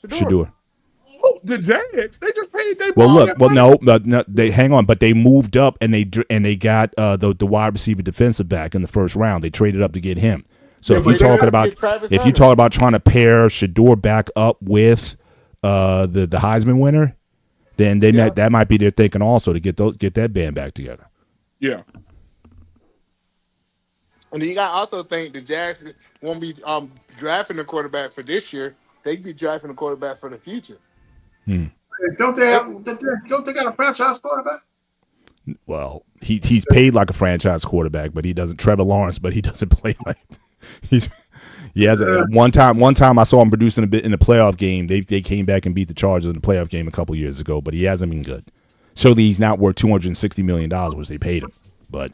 Shador. Oh, the Jags. They just paid their. No, they hang on, but they moved up and they got the wide receiver defensive back in the 1st round. They traded up to get him. So if you're talking about trying to pair Shador back up with the Heisman winner, then that might be their thinking also to get that band back together. Yeah. And you got to also think the Jags won't be drafting a quarterback for this year. They could be drafting a quarterback for the future. Don't they got a franchise quarterback? Well, he's paid like a franchise quarterback, but he doesn't. Trevor Lawrence, but he doesn't play like. He has one time I saw him producing a bit in the playoff game. They came back and beat the Chargers in the playoff game a couple years ago, but he hasn't been good. certainly he's not worth $260 million, which they paid him. But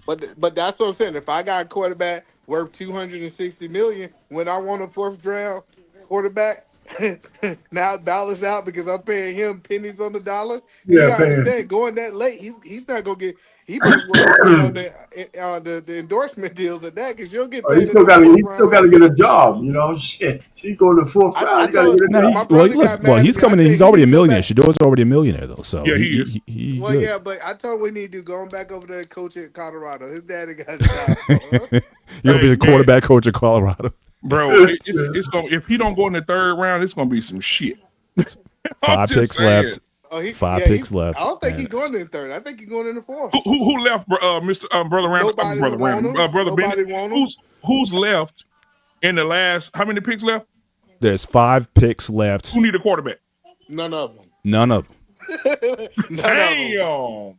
that's what I'm saying. If I got a quarterback worth $260 million, when I want a 4th round quarterback, now balance out because I'm paying him pennies on the dollar. You gotta understand, going that late, he's not gonna get. He might as well depend on the endorsement deals at that because you'll get paid. He still got to get a job. You know, shit. He go to the 4th round. You got to get a job. He's coming in. He's already a millionaire. Shador's already a millionaire though. So yeah, he is. Well, good. Yeah, but I told him we need to going back over there and coach at Colorado. His daddy got a job. He'll be the quarterback coach at Colorado. Bro, it's gonna, if he don't go in the 3rd round, it's gonna be some shit. 5 picks left. 5 picks left. I don't think he's going in the 3rd. I think he's going in the 4th. Who left, Brother Randall? Brother Bennett. Who's left in the last? How many picks left? There's 5 picks left. Who need a quarterback? None of them. None of them. Damn.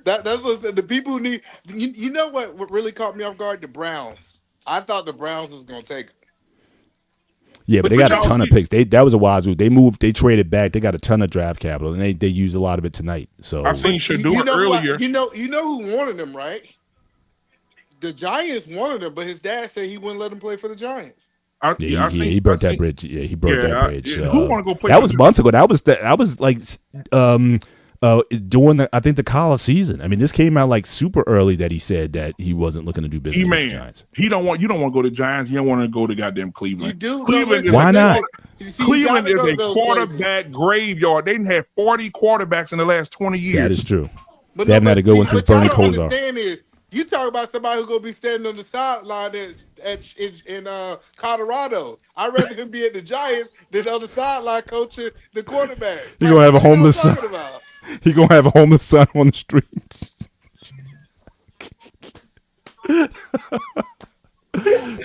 That's what the people who need. You know what really caught me off guard? The Browns. I thought the Browns was gonna take it. Yeah, but they got a ton of picks. That was a wise move. They traded back. They got a ton of draft capital, and they used a lot of it tonight. So I seen Shador earlier. You know who wanted him, right? The Giants wanted him, but his dad said he wouldn't let him play for the Giants. He burnt that bridge. Yeah, he burnt that bridge. Who want to go play? That was months ago. That was like during the college season. I mean, this came out like super early that he said that he wasn't looking to do business with the Giants. You don't want to go to Giants. You don't want to go to goddamn Cleveland. You do. Cleveland Why not? Cleveland is a quarterback graveyard. They didn't have 40 quarterbacks in the last 20 years. That is true. But they haven't had a good one since Bernie Kosar. You talk about somebody who's gonna be standing on the sideline in Colorado. I'd rather him be at the Giants than on the sideline coaching the quarterback. He's gonna have a homeless son. He gonna have a homeless son on the street.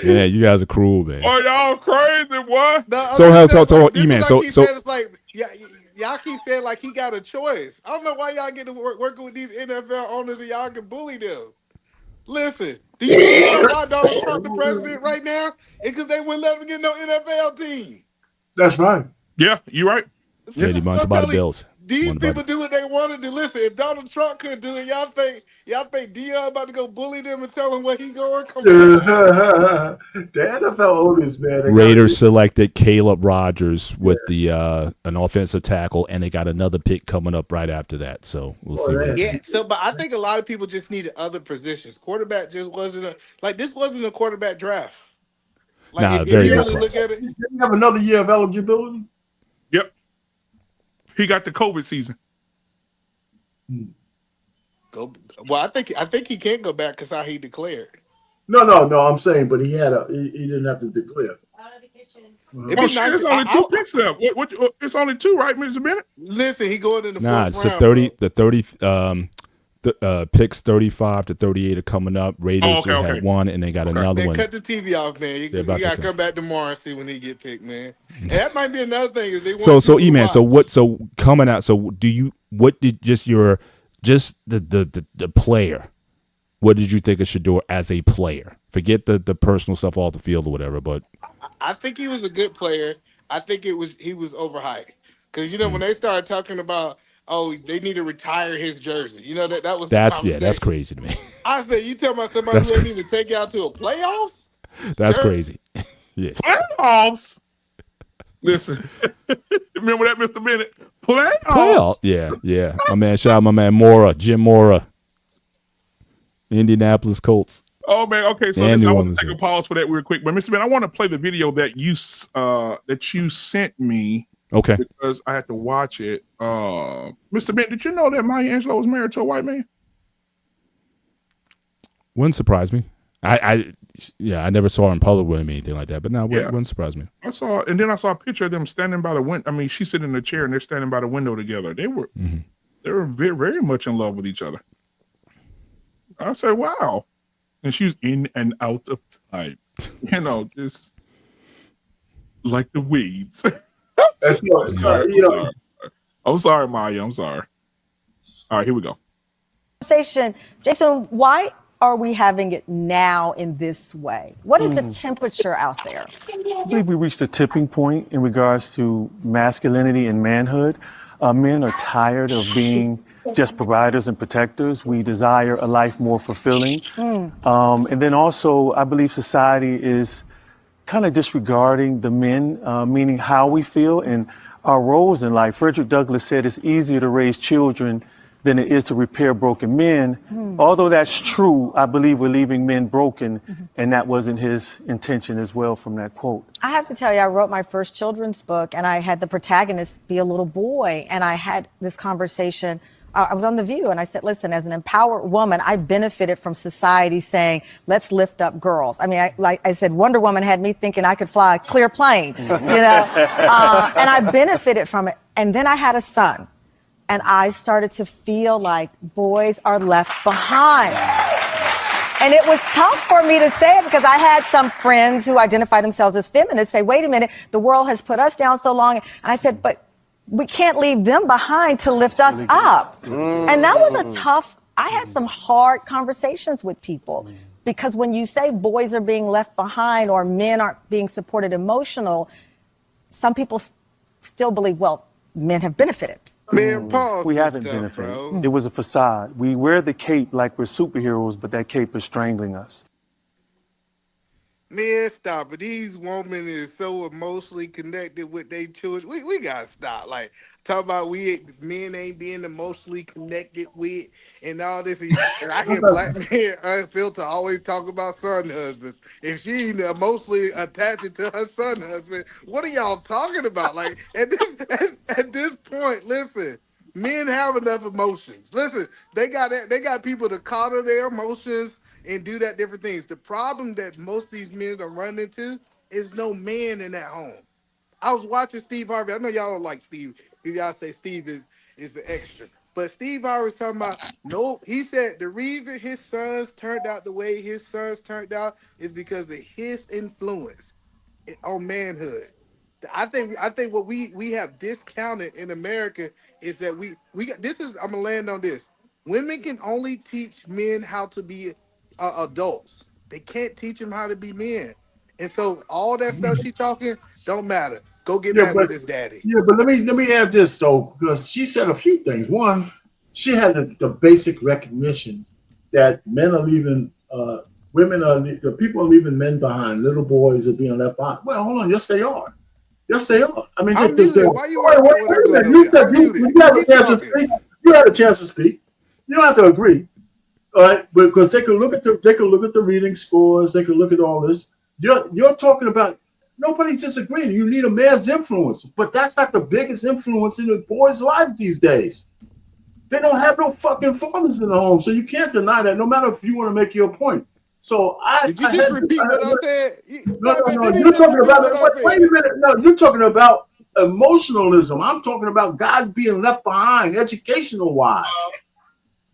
Yeah, you guys are cruel, man. Oh, y'all crazy, boy. So E-Man. So it's like y'all keep saying like he got a choice. I don't know why y'all get to working with these NFL owners and y'all can bully them. Listen, do you know why Donald Trump the president right now? It's because they wouldn't let him get no NFL team. That's right. Yeah, you're right. Yeah, he wants to buy the Bills. These people do what they wanted to. Listen, if Donald Trump couldn't do it, y'all think Dion about to go bully them and tell them where he's going? Come on. The NFL owners, man. Raiders selected Caleb Rogers with the an offensive tackle, and they got another pick coming up right after that. So we'll see. Yeah. So, but I think a lot of people just needed other positions. Quarterback just wasn't this wasn't a quarterback draft. Like, very you really look at it, you have another year of eligibility. Yep. He got the COVID season. Well, I think he can't go back because how he declared. No. I'm saying, but he didn't have to declare. Out of the kitchen. It's only 2 picks left. It's only 2, right, Mr. Bennett? Listen, he going in the 4th round. It's the 30 picks 35 to 38 are coming up. Raiders had one, and they got another one. Cut the TV off, man. You got to come back tomorrow and see when he get picked, man. And that might be another thing. Is they want so E-Man. So coming out. So what did the player? What did you think of Shador as a player? Forget the personal stuff off the field or whatever. But I think he was a good player. I think he was overhyped because when they started talking about. Oh, they need to retire his jersey. That's crazy to me. I said, you tell me somebody who need to take you out to a playoffs? That's crazy. Yeah. Playoffs. Listen, remember that, Mr. Bennett? Playoffs. Yeah. My man Mora, Jim Mora, Indianapolis Colts. Oh man, okay. So I want to take a pause for that real quick. But Mr. Bennett, I want to play the video that you sent me. Okay. Because I had to watch it. Mr. Bennett, did you know that Maya Angelou was married to a white man? Wouldn't surprise me. I never saw her in public with him or anything like that, but no, wouldn't surprise me. I saw a picture of them standing by the window. I mean, she's sitting in a chair and they're standing by the window together. They were very, very much in love with each other. I said, wow. And she's in and out of time. Just like the waves. I'm sorry, Maya. I'm sorry. All right, here we go. Jason, why are we having it now in this way? What is the temperature out there? I believe we reached a tipping point in regards to masculinity and manhood. Men are tired of being just providers and protectors. We desire a life more fulfilling. And then also, I believe society is kind of disregarding the men, meaning how we feel and our roles in life. Frederick Douglass said it's easier to raise children than it is to repair broken men. Although that's true, I believe we're leaving men broken, and that wasn't his intention as well from that quote. I have to tell you, I wrote my first children's book, and I had the protagonist be a little boy, and I had this conversation. I was on The View, and I said, listen, as an empowered woman, I benefited from society saying, let's lift up girls. I mean, I said, Wonder Woman had me thinking I could fly a clear plane, you know, and I benefited from it. And then I had a son, and I started to feel like boys are left behind. And it was tough for me to say it because I had some friends who identify themselves as feminists say, wait a minute, the world has put us down so long. And I said, but we can't leave them behind to lift us up. And that was a tough, I had some hard conversations with people because when you say boys are being left behind or men aren't being supported emotional, some people still believe, well, men have benefited. Man, pause. We haven't stuff, benefited. bro. It was a facade. We wear the cape like we're superheroes, but that cape is strangling us. Man, stop it. These women is so emotionally connected with their children. We gotta stop. Like, talk about men ain't being emotionally connected with and all this. And I hear black men unfiltered always talk about son husbands. If she ain't emotionally attached to her son husband, what are y'all talking about? Like, at this point, listen, men have enough emotions. Listen, they got people to coddle their emotions and do that different things. The problem that most of these men are running into is no man in that home. I was watching Steve Harvey. I know y'all don't like Steve. Y'all say Steve is an extra. But Steve Harvey was talking about, no, he said the reason his sons turned out the way his sons turned out is because of his influence on manhood. I think what we have discounted in America is that we got, this is, I'm gonna land on this. Women can only teach men how to be adults. They can't teach them how to be men. And so all that stuff she talking don't matter. Go get married with his daddy. Yeah, but let me add this though, because she said a few things. One, she had the basic recognition that men are leaving, the people are leaving men behind. Little boys are being left behind. Well, hold on, yes they are. Yes they are. I mean, I'm muted. Why you wait a minute? You said you had a chance to speak. You had a chance to speak. You don't have to agree. All right, because they can look at the reading scores, they can look at all this. You're talking about nobody's disagreeing. You need a man's influence, but that's not the biggest influence in a boy's life these days. They don't have no fucking fathers in the home, so you can't deny that. No matter if you want to make your point. So did you just repeat what I said? No. You're talking about wait a minute. No, you're talking about emotionalism. I'm talking about guys being left behind, educational wise.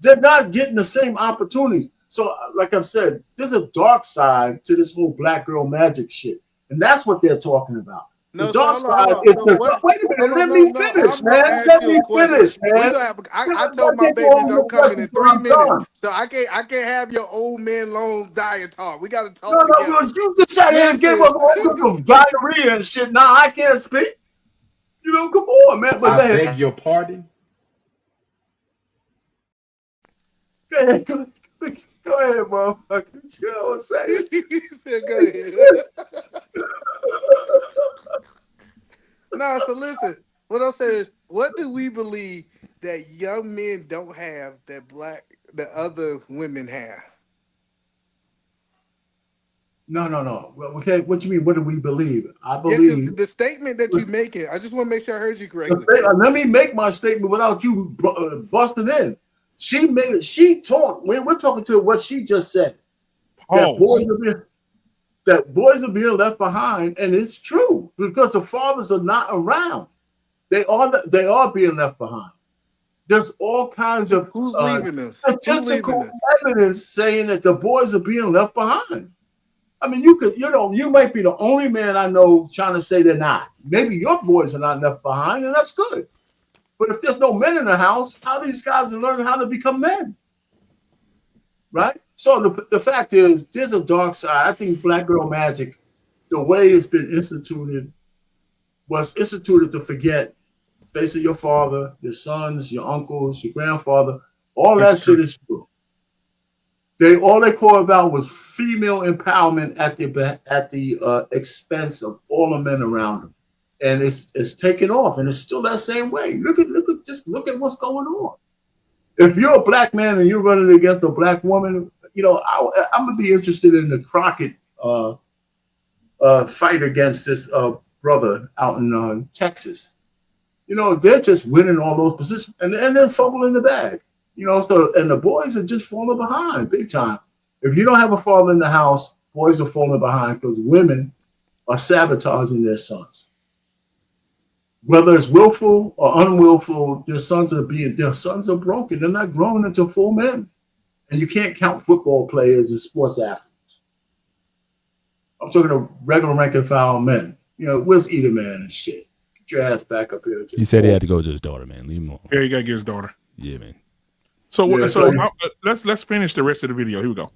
They're not getting the same opportunities. So, like I've said, there's a dark side to this whole black girl magic shit. And that's what they're talking about. The dark side is the... Wait a minute, let me finish, man. Let me finish, man. I told my babies I'm coming in 3 minutes. So I can't have your old man long diatribe. We got to talk together. No, you just sat here and gave us all of diarrhea and shit. Now I can't speak. You know, come on, man. But I beg your pardon? Go ahead, motherfucker. You know what I'm saying? He said, go ahead. No, so listen. What I'm saying is, what do we believe that young men don't have that other women have? No. Okay, what do you mean? What do we believe? I believe... Yeah, the statement that you're making, I just want to make sure I heard you correctly. Let me make my statement without you busting in. She made it. She talked. We're talking to what she just said. That boys are being left behind, and it's true because the fathers are not around. They are being left behind. There's all kinds of who's leaving us? Statistical evidence saying that the boys are being left behind. I mean, you might be the only man I know trying to say they're not. Maybe your boys are not left behind, and that's good. But if there's no men in the house, how are these guys learn how to become men? Right? So the fact is, there's a dark side. I think Black Girl Magic, the way it's been instituted, was instituted to forget face of your father, your sons, your uncles, your grandfather, all that shit is true. All they cared about was female empowerment at the expense of all the men around them, and it's taken off, and it's still that same way. Look at what's going on. If you're a black man and you're running against a black woman, I'm gonna be interested in the Crockett fight against this brother out in Texas. They're just winning all those positions and then fumbling the bag. And the boys are just falling behind big time. If you don't have a father in the house, boys are falling behind because women are sabotaging their sons. Whether it's willful or unwillful, their sons are broken. They're not growing into full men. And you can't count football players as sports athletes. I'm talking to regular rank and file men. Where's Edelman and shit? Get your ass back up here. He said he had to go to his daughter, man. Leave him alone. Yeah, you gotta get his daughter. Yeah, man. So let's finish the rest of the video. Here we go.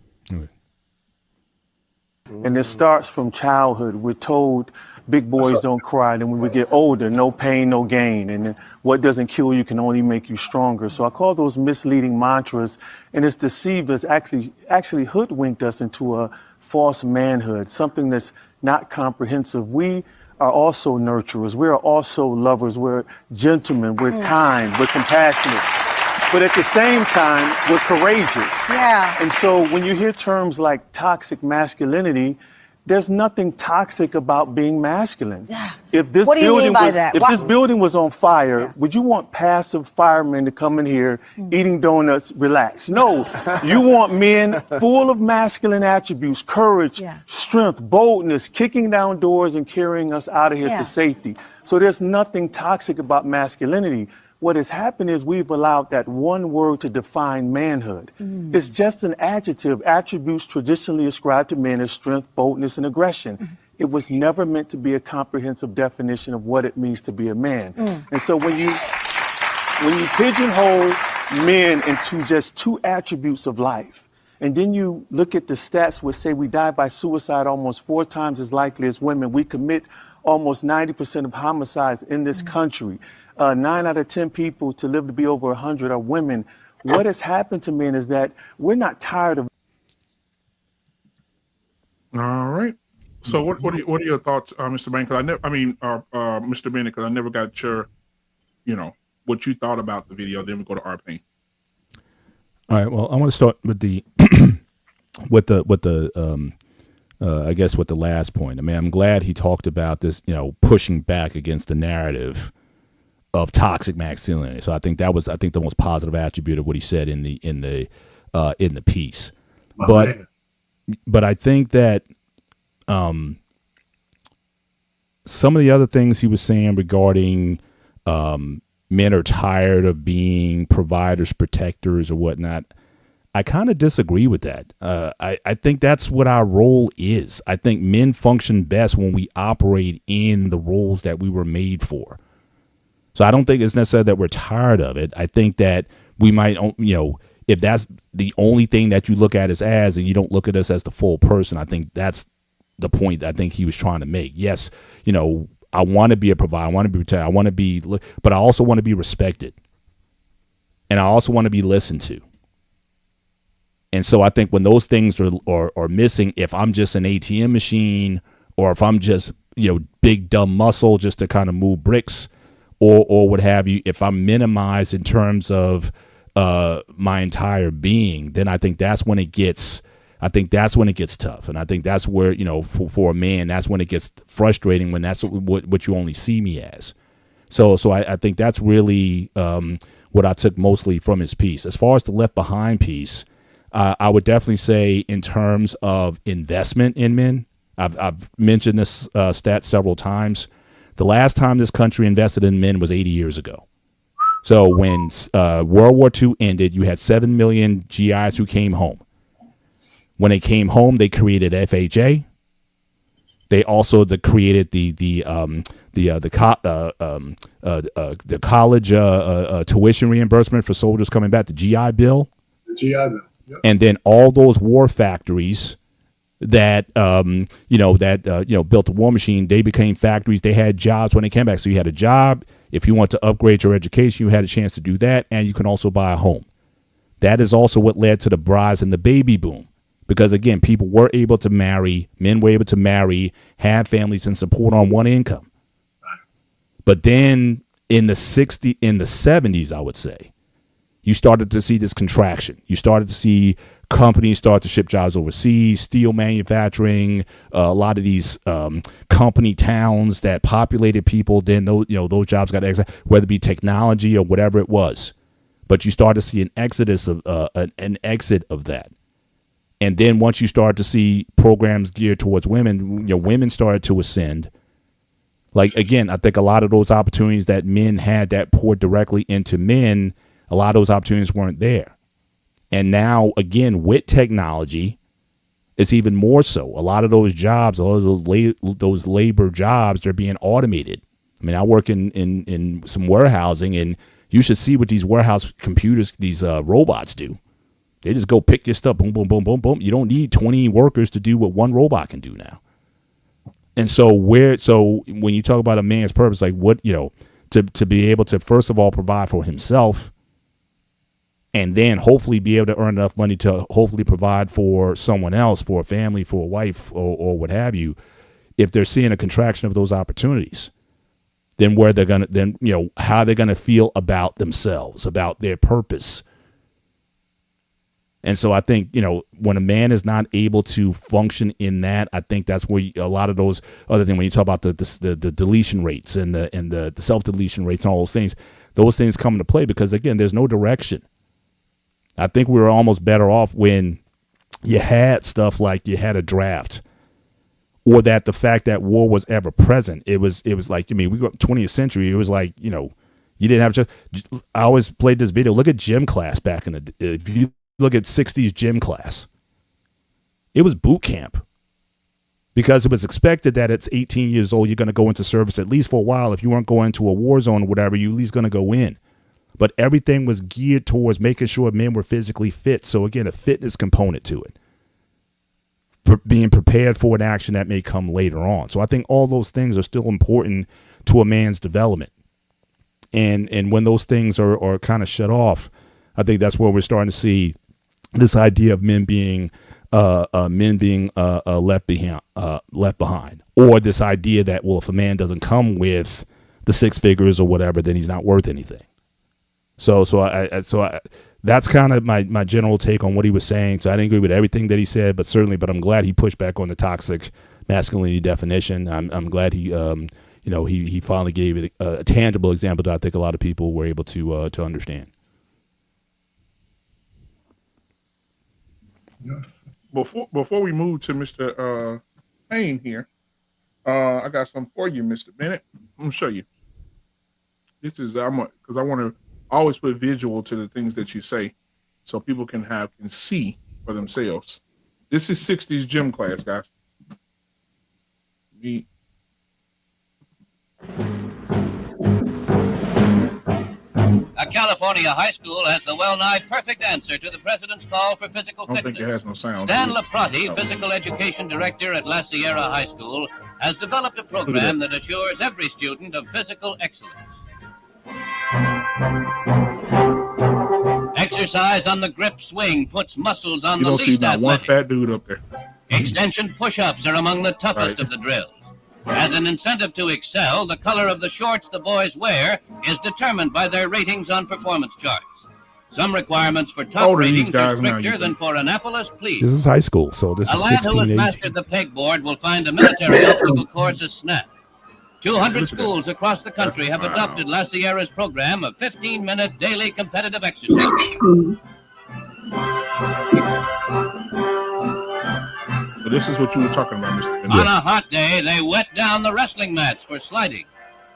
And it starts from childhood. We're told big boys don't cry. And then when we get older, no pain, no gain. And what doesn't kill you can only make you stronger. So I call those misleading mantras. And it's deceived us, actually hoodwinked us into a false manhood, something that's not comprehensive. We are also nurturers. We are also lovers. We're gentlemen. We're kind. We're compassionate. But at the same time, we're courageous. Yeah. And so when you hear terms like toxic masculinity, there's nothing toxic about being masculine. Yeah. If this What do you building mean by was, that? if this building was on fire, would you want passive firemen to come in here eating donuts, relax? No, you want men full of masculine attributes, courage, strength, boldness, kicking down doors and carrying us out of here to safety. So there's nothing toxic about masculinity. What has happened is we've allowed that one word to define manhood. It's just an adjective, attributes traditionally ascribed to men as strength, boldness, and aggression. It was never meant to be a comprehensive definition of what it means to be a man. And so when you pigeonhole men into just two attributes of life, and then you look at the stats which say we die by suicide almost 4 times as likely as women, we commit almost 90% of homicides in this country. 9 out of 10 people to live to be over 100 are women. What has happened to men is that we're not tired of. All right. So what are your thoughts, Mr. Bennett? Mr. Bennett, because I never got sure, what you thought about the video. Then we go to our pain. All right. Well, I want to start with the I guess with the last point. I mean, I'm glad he talked about this, pushing back against the narrative of toxic masculinity. So I think that was, the most positive attribute of what he said in the piece. But I think that some of the other things he was saying regarding men are tired of being providers, protectors, or whatnot, I kind of disagree with that. I think that's what our role is. I think men function best when we operate in the roles that we were made for. So I don't think it's necessary that we're tired of it. I think that we might, if that's the only thing that you look at us as, and you don't look at us as the full person, I think that's the point I think he was trying to make. Yes, I want to be a provider, I want to be protected, I want to be, but I also want to be respected. And I also want to be listened to. And so I think when those things are missing, if I'm just an ATM machine, or if I'm just, big dumb muscle just to kind of move bricks, or what have you, if I'm minimized in terms of my entire being, then I think that's when it gets tough. And I think that's where, for a man, that's when it gets frustrating, when that's what you only see me as. So I think that's really what I took mostly from his piece. As far as the Left Behind piece, I would definitely say in terms of investment in men, I've mentioned this stat several times. The last time this country invested in men was 80 years ago. So when World War II ended, you had 7 million GIs who came home. When they came home, they created FHA. They also created the college tuition reimbursement for soldiers coming back, the GI Bill. The GI Bill. Yep. And then all those war factories that built the war machine, they became factories. They had jobs when they came back. So you had a job, If you want to upgrade your education, you had a chance to do that, and you can also buy a home. That is also what led to the rise in the baby boom. Because, again, people were able to marry, men were able to marry, have families, and support on one income. But then in the 70s, I would say, you started to see this contraction. You started to see companies start to ship jobs overseas, steel manufacturing, a lot of these company towns that populated people. Then those jobs got exited, whether it be technology or whatever it was. But you start to see an exit of that. And then once you start to see programs geared towards women, women started to ascend. Like, again, I think a lot of those opportunities that men had that poured directly into men, a lot of those opportunities weren't there. And now, again, with technology, it's even more so. A lot of those jobs, those labor jobs, they're being automated. I mean, I work in some warehousing, and you should see what these warehouse computers, these robots do. They just go pick your stuff, boom, boom, boom, boom, boom. You don't need 20 workers to do what one robot can do now. And so when you talk about a man's purpose, like what, to be able to, first of all, provide for himself, and then hopefully be able to earn enough money to hopefully provide for someone else, for a family, for a wife, or what have you, if they're seeing a contraction of those opportunities, then how they're gonna feel about themselves, about their purpose. And so I think, when a man is not able to function in that, I think that's where a lot of those other things, when you talk about the deletion rates and the self-deletion rates and all those things come into play because, again, there's no direction. I think we were almost better off when you had stuff like you had a draft, or that the fact that war was ever present. It was like, we go 20th century. It was like, you didn't have I always played this video. Look at gym class back in the day. If you look at 60s gym class, it was boot camp because it was expected that at 18 years old, you're going to go into service at least for a while. If you weren't going to a war zone or whatever, you at least going to go in. But everything was geared towards making sure men were physically fit. So, again, a fitness component to it. Being prepared for an action that may come later on. So I think all those things are still important to a man's development. And when those things are kind of shut off, I think that's where we're starting to see this idea of men being left behind, or this idea that, well, if a man doesn't come with the six figures or whatever, then he's not worth anything. So that's kind of my general take on what he was saying. So I didn't agree with everything that he said, but I'm glad he pushed back on the toxic masculinity definition. I'm glad he finally gave it a tangible example that I think a lot of people were able to understand. Before we move to Mr. Payne here, I got something for you, Mr. Bennett. I'm gonna show you. This is because I want to always put visual to the things that you say, so people can see for themselves. This is 60s gym class, guys. A California high school has the well-nigh perfect answer to the president's call for physical fitness. I don't think it has no sound. Stan Laprati, physical education director at La Sierra High School, has developed a program that assures every student of physical excellence. Exercise on the grip swing puts muscles on the least athletic. You don't see not one fat dude up there. Extension push-ups are among the toughest of the drills. As an incentive to excel, the color of the shorts the boys wear is determined by their ratings on performance charts. Some requirements for top ratings are stricter than for Annapolis Police. This is high school, so this is 16, 18. A lad who has mastered the pegboard will find a military obstacle course a snap. 200 schools across the country have adopted La Sierra's program of 15-minute daily competitive exercise. So this is what you were talking about, Mr. On a hot day, they wet down the wrestling mats for sliding.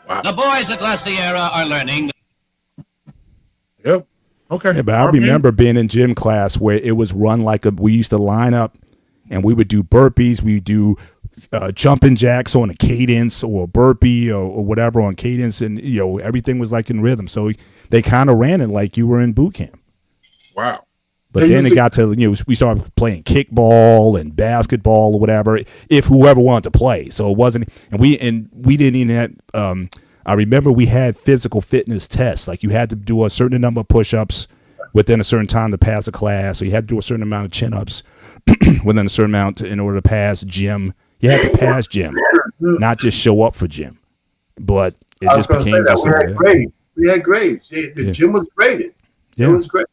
Wow. The boys at La Sierra are learning. Yep. Okay. Yeah, but I remember being in gym class where it was run like we used to line up and we would do burpees. We would do jumping jacks on a cadence, or a burpee or whatever on cadence. And, everything was like in rhythm. So they kind of ran it like you were in boot camp. Wow. But then it got to, we started playing kickball and basketball or whatever, if whoever wanted to play. So it wasn't, and we didn't even have I remember we had physical fitness tests. Like you had to do a certain number of push-ups within a certain time to pass a class. So you had to do a certain amount of chin-ups within a certain amount in order to pass gym. You had to pass gym, not just show up for gym. But it just became just we had grades. We had grades. The gym was graded. It was great.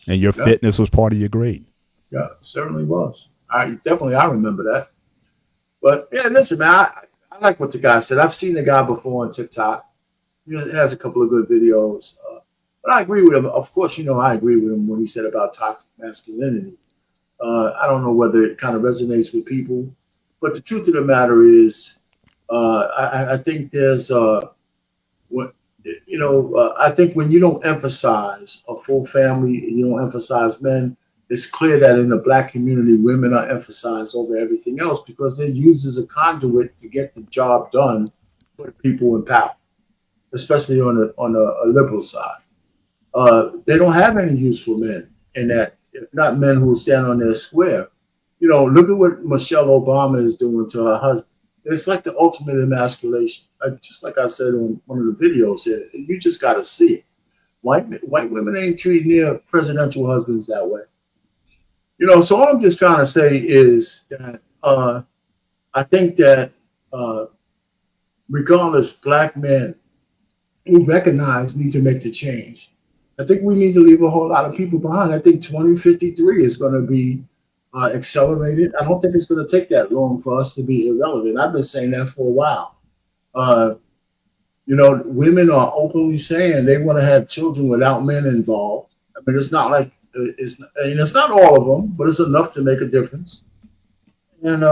And your fitness was part of your grade. Yeah, it certainly was. I remember that. But yeah, listen, man, I like what the guy said. I've seen the guy before on TikTok. He has a couple of good videos. But I agree with him. Of course, I agree with him when he said about toxic masculinity. I don't know whether it kind of resonates with people. But the truth of the matter is, I think there's I think when you don't emphasize a full family and you don't emphasize men, it's clear that in the Black community, women are emphasized over everything else because they're used as a conduit to get the job done for the people in power, especially on a liberal side. They don't have any useful men in that, not men who will stand on their square. Look at what Michelle Obama is doing to her husband. It's like the ultimate emasculation. Just like I said on one of the videos here, you just got to see it. White women ain't treating their presidential husbands that way. So all I'm just trying to say is that I think that regardless, Black men who recognize need to make the change. I think we need to leave a whole lot of people behind. I think 2053 is going to be accelerated. I don't think it's going to take that long for us to be irrelevant. I've been saying that for a while. Women are openly saying they want to have children without men involved. I mean, it's not like it's not all of them, but it's enough to make a difference. And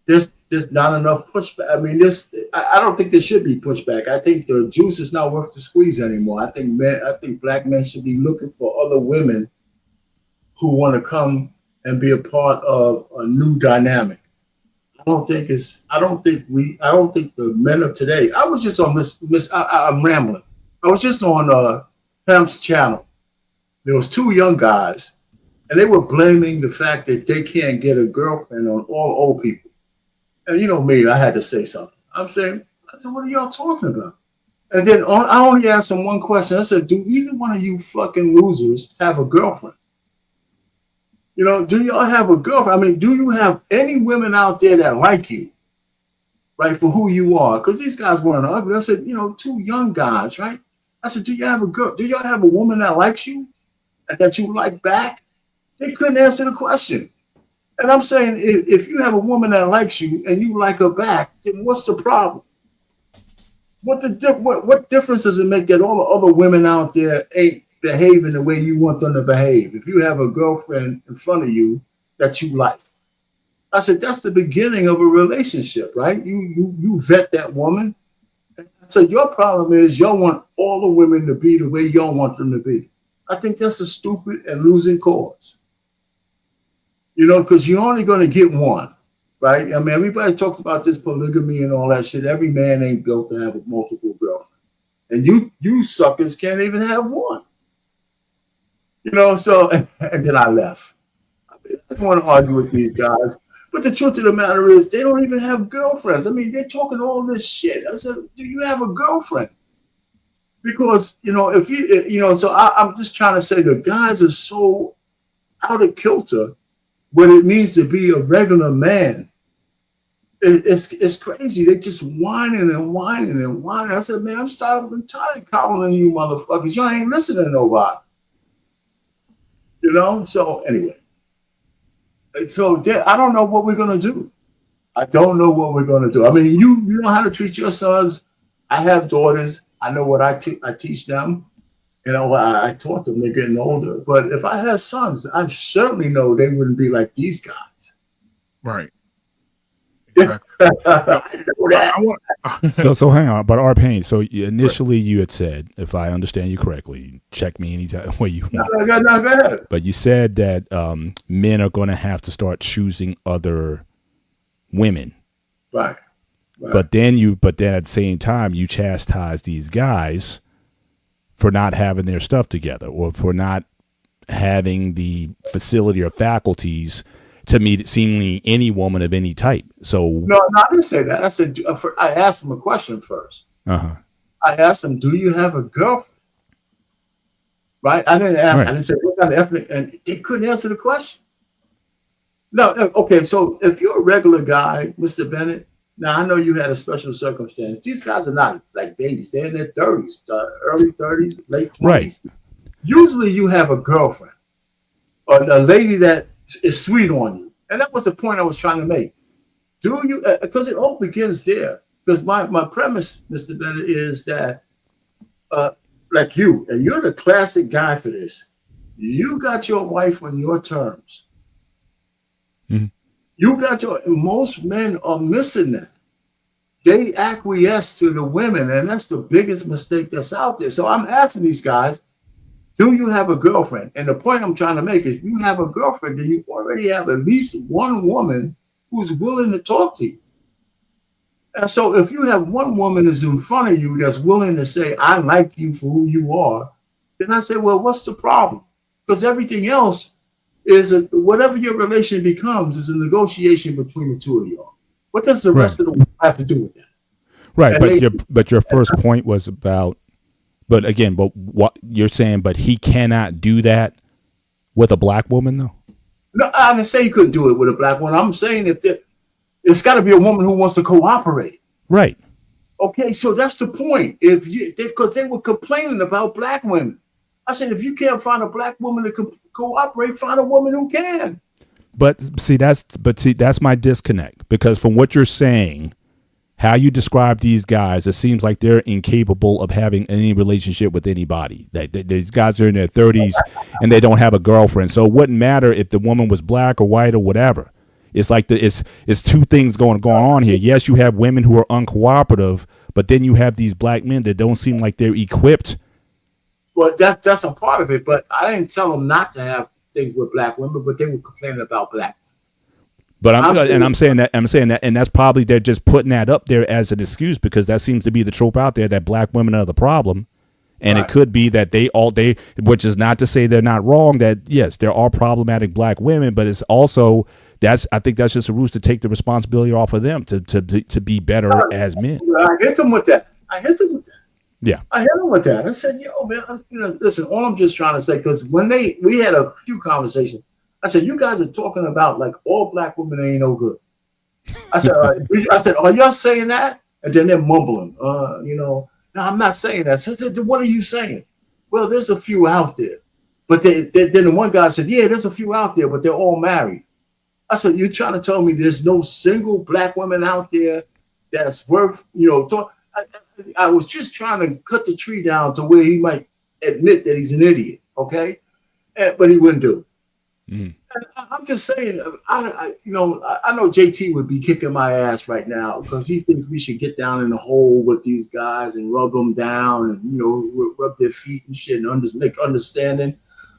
there's not enough pushback. I mean, I don't think there should be pushback. I think the juice is not worth the squeeze anymore. I think Black men should be looking for other women who want to come and be a part of a new dynamic. I don't think the men of today. I was just on I'm rambling. I was just on Hemp's channel. There was two young guys, and they were blaming the fact that they can't get a girlfriend on all old people. And me, I had to say something. I said, what are y'all talking about? And then I only asked them one question. I said, do either one of you fucking losers have a girlfriend? Do y'all have a girlfriend? I mean, do you have any women out there that like you, right, for who you are? Because these guys weren't ugly. I said, two young guys, right? I said, do you have a girl? Do y'all have a woman that likes you and that you like back? They couldn't answer the question. And I'm saying, if you have a woman that likes you and you like her back, then what's the problem? What difference does it make that all the other women out there ain't behaving the way you want them to behave? If you have a girlfriend in front of you that you like, I said, that's the beginning of a relationship, right? You vet that woman. I said, your problem is y'all want all the women to be the way y'all want them to be. I think that's a stupid and losing cause. Because you're only going to get one, right? I mean, everybody talks about this polygamy and all that shit. Every man ain't built to have multiple girlfriends. And you suckers can't even have one. So, and then I left. I didn't want to argue with these guys. But the truth of the matter is they don't even have girlfriends. I mean, they're talking all this shit. I said, do you have a girlfriend? Because, so I'm just trying to say the guys are so out of kilter what it means to be a regular man. It's crazy. They just whining and whining and whining. I said, man, I'm tired of calling you motherfuckers. Y'all ain't listening to nobody. So anyway. So I don't know what we're going to do. I don't know what we're going to do. I mean, you know how to treat your sons. I have daughters. I know what I teach them. I taught them. They're getting older. But if I had sons, I certainly know they wouldn't be like these guys. Right. So hang on, but R-Pain. So initially you had said, if I understand you correctly, check me anytime where you want. No, go ahead. But you said that men are going to have to start choosing other women. Right. But then at the same time, you chastise these guys for not having their stuff together or for not having the facility or faculties to meet seemingly any woman of any type. So no, I didn't say that. I said I asked him a question first. I asked them, "Do you have a girlfriend?" Right? I didn't ask. Right. I didn't say what kind of ethnic, and they couldn't answer the question. No, okay. So if you're a regular guy, Mr. Bennett, now I know you had a special circumstance. These guys are not like babies; they're in their 30s, early 30s, late 20s. Right. Usually, you have a girlfriend or a lady that is sweet on you, and that was the point I was trying to make. Do you? Because it all begins there. Because my premise, Mr. Bennett, is that like you, and you're the classic guy for this. You got your wife on your terms. You got most men are missing that. They acquiesce to the women, and that's the biggest mistake that's out there. So I'm asking these guys, do you have a girlfriend? And the point I'm trying to make is, you have a girlfriend, then you already have at least one woman who's willing to talk to you. And so if you have one woman that's in front of you that's willing to say, I like you for who you are, then I say, well, what's the problem? Because everything else is whatever your relation becomes is a negotiation between the two of y'all. What does the rest of the world have to do with that? Right, but your first point was about, but what you're saying, but he cannot do that with a black woman, though? No, I didn't say he couldn't do it with a black woman. I'm saying it's got to be a woman who wants to cooperate. Right. Okay, so that's the point. Because they were complaining about black women. I said, if you can't find a black woman to cooperate, find a woman who can. But see, that's my disconnect, because from what you're saying, how you describe these guys, it seems like they're incapable of having any relationship with anybody. These guys are in their 30s and they don't have a girlfriend. So it wouldn't matter if the woman was black or white or whatever. It's like it's two things going on here. Yes, you have women who are uncooperative, but then you have these black men that don't seem like they're equipped. Well, that's a part of it, but I didn't tell them not to have things with black women, but they were complaining about black. But I'm saying that, and that's probably they're just putting that up there as an excuse, because that seems to be the trope out there that black women are the problem, and It could be that which is not to say they're not wrong. That yes, there are problematic black women, but it's also I think that's just a ruse to take the responsibility off of them to be better as men. I hit them with that. Yeah, I hit him with that. I said, yo, man, listen, all I'm just trying to say, because when we had a few conversations, I said, you guys are talking about like all black women ain't no good. I said, are y'all saying that? And then they're mumbling, no, I'm not saying that. So what are you saying? Well, there's a few out there. But then the one guy said, yeah, there's a few out there, but they're all married. I said, you're trying to tell me there's no single black woman out there that's worth, talk. I was just trying to cut the tree down to where he might admit that he's an idiot, okay? But he wouldn't do it. And I'm just saying, I know JT would be kicking my ass right now because he thinks we should get down in the hole with these guys and rub them down and, rub their feet and shit and make understanding.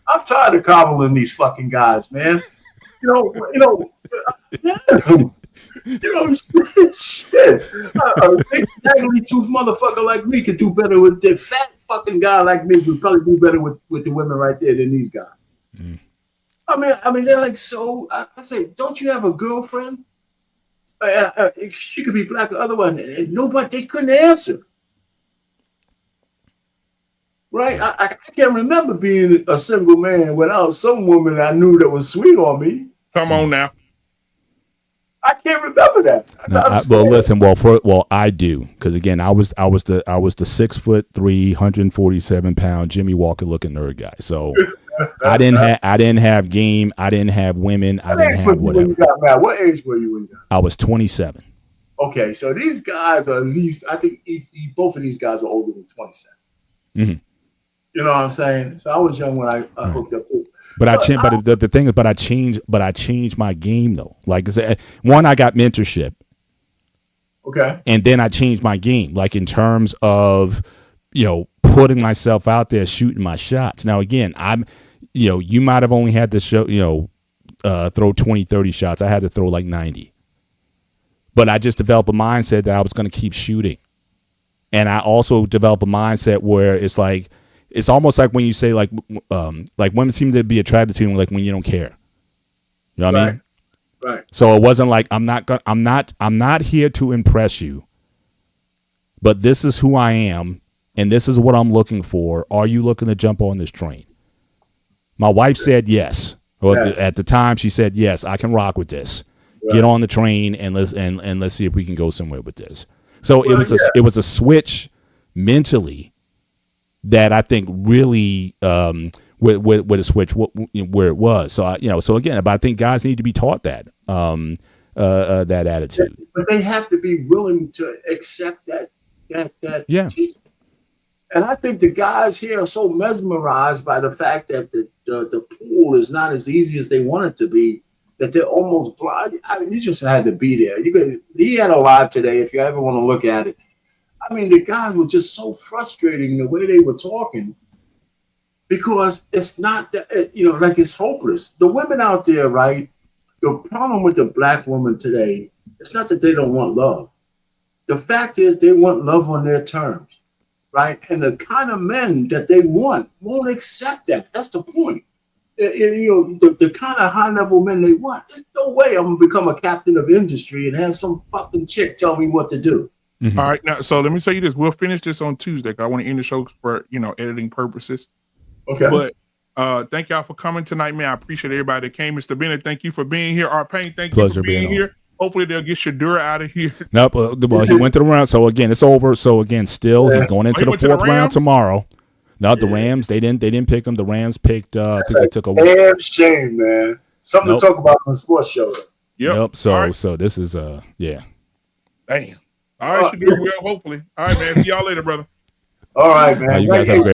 I'm tired of coddling these fucking guys, man. Shit. A big snaggly tooth motherfucker like me could do better with the fat fucking guy like me. Would probably do better with the women right there than these guys. I mean, they're like, so I say, don't you have a girlfriend? She could be black or otherwise, and they couldn't answer. Right? I can't remember being a single man without some woman I knew that was sweet on me. Come on now. I can't remember that. Well, I do, because again, I was the 6'3", 147-pound Jimmy Walker looking nerd guy. So I didn't have game. I didn't have women. I didn't have whatever. What age were you when you got? I was 27. Okay, so these guys are at least, I think both of these guys are older than 27. Mm-hmm. You know what I'm saying? So I was young when I hooked up too. But the thing is, I changed my game though. Like I said, one, I got mentorship. Okay. And then I changed my game, like in terms of, putting myself out there, shooting my shots. Now again, you might have only had to throw 20, 30 shots. I had to throw like 90. But I just developed a mindset that I was going to keep shooting. And I also developed a mindset where it's almost like when you say like women seem to be attracted to you like when you don't care. You know what I mean? Right. So it wasn't like I'm not here to impress you, but this is who I am, and this is what I'm looking for. Are you looking to jump on this train? My wife said yes. Well, Yes. at the time, she said yes. I can rock with this. Right. Get on the train and let's see if we can go somewhere with this. So Well, it was a switch mentally that I think really with a switch where it was. So so again, but I think guys need to be taught that that attitude. But they have to be willing to accept that Yeah. teaching. And I think the guys here are so mesmerized by the fact that the pool is not as easy as they want it to be, that they're almost blind. I mean, you just had to be there. He had a live today, if you ever want to look at it. I mean, the guys were just so frustrating the way they were talking, because it's not that, like it's hopeless. The women out there, right? The problem with the black woman today, it's not that they don't want love. The fact is they want love on their terms. Right, and the kind of men that they want won't accept that. That's the point. The kind of high level men they want. There's no way I'm gonna become a captain of industry and have some fucking chick tell me what to do. Mm-hmm. All right, now so let me say you this. We'll finish this on Tuesday. I want to end the show for editing purposes. Okay. But thank y'all for coming tonight, man. I appreciate everybody that came. Mr. Bennett, thank you for being here. Art Payne, thank you for being here. Hopefully they'll get Shadura out of here. Nope. Well, he went to the round. So again, it's over. So again, still he's going into the fourth round tomorrow. No, the Rams. They didn't pick him. The Rams picked. I think they took a damn shame, man. Something to talk about on the sports show. Yep. So this is yeah. Damn. All right, Shadura. Well, hopefully. All right, man. See y'all later, brother. All right, man. You guys have a great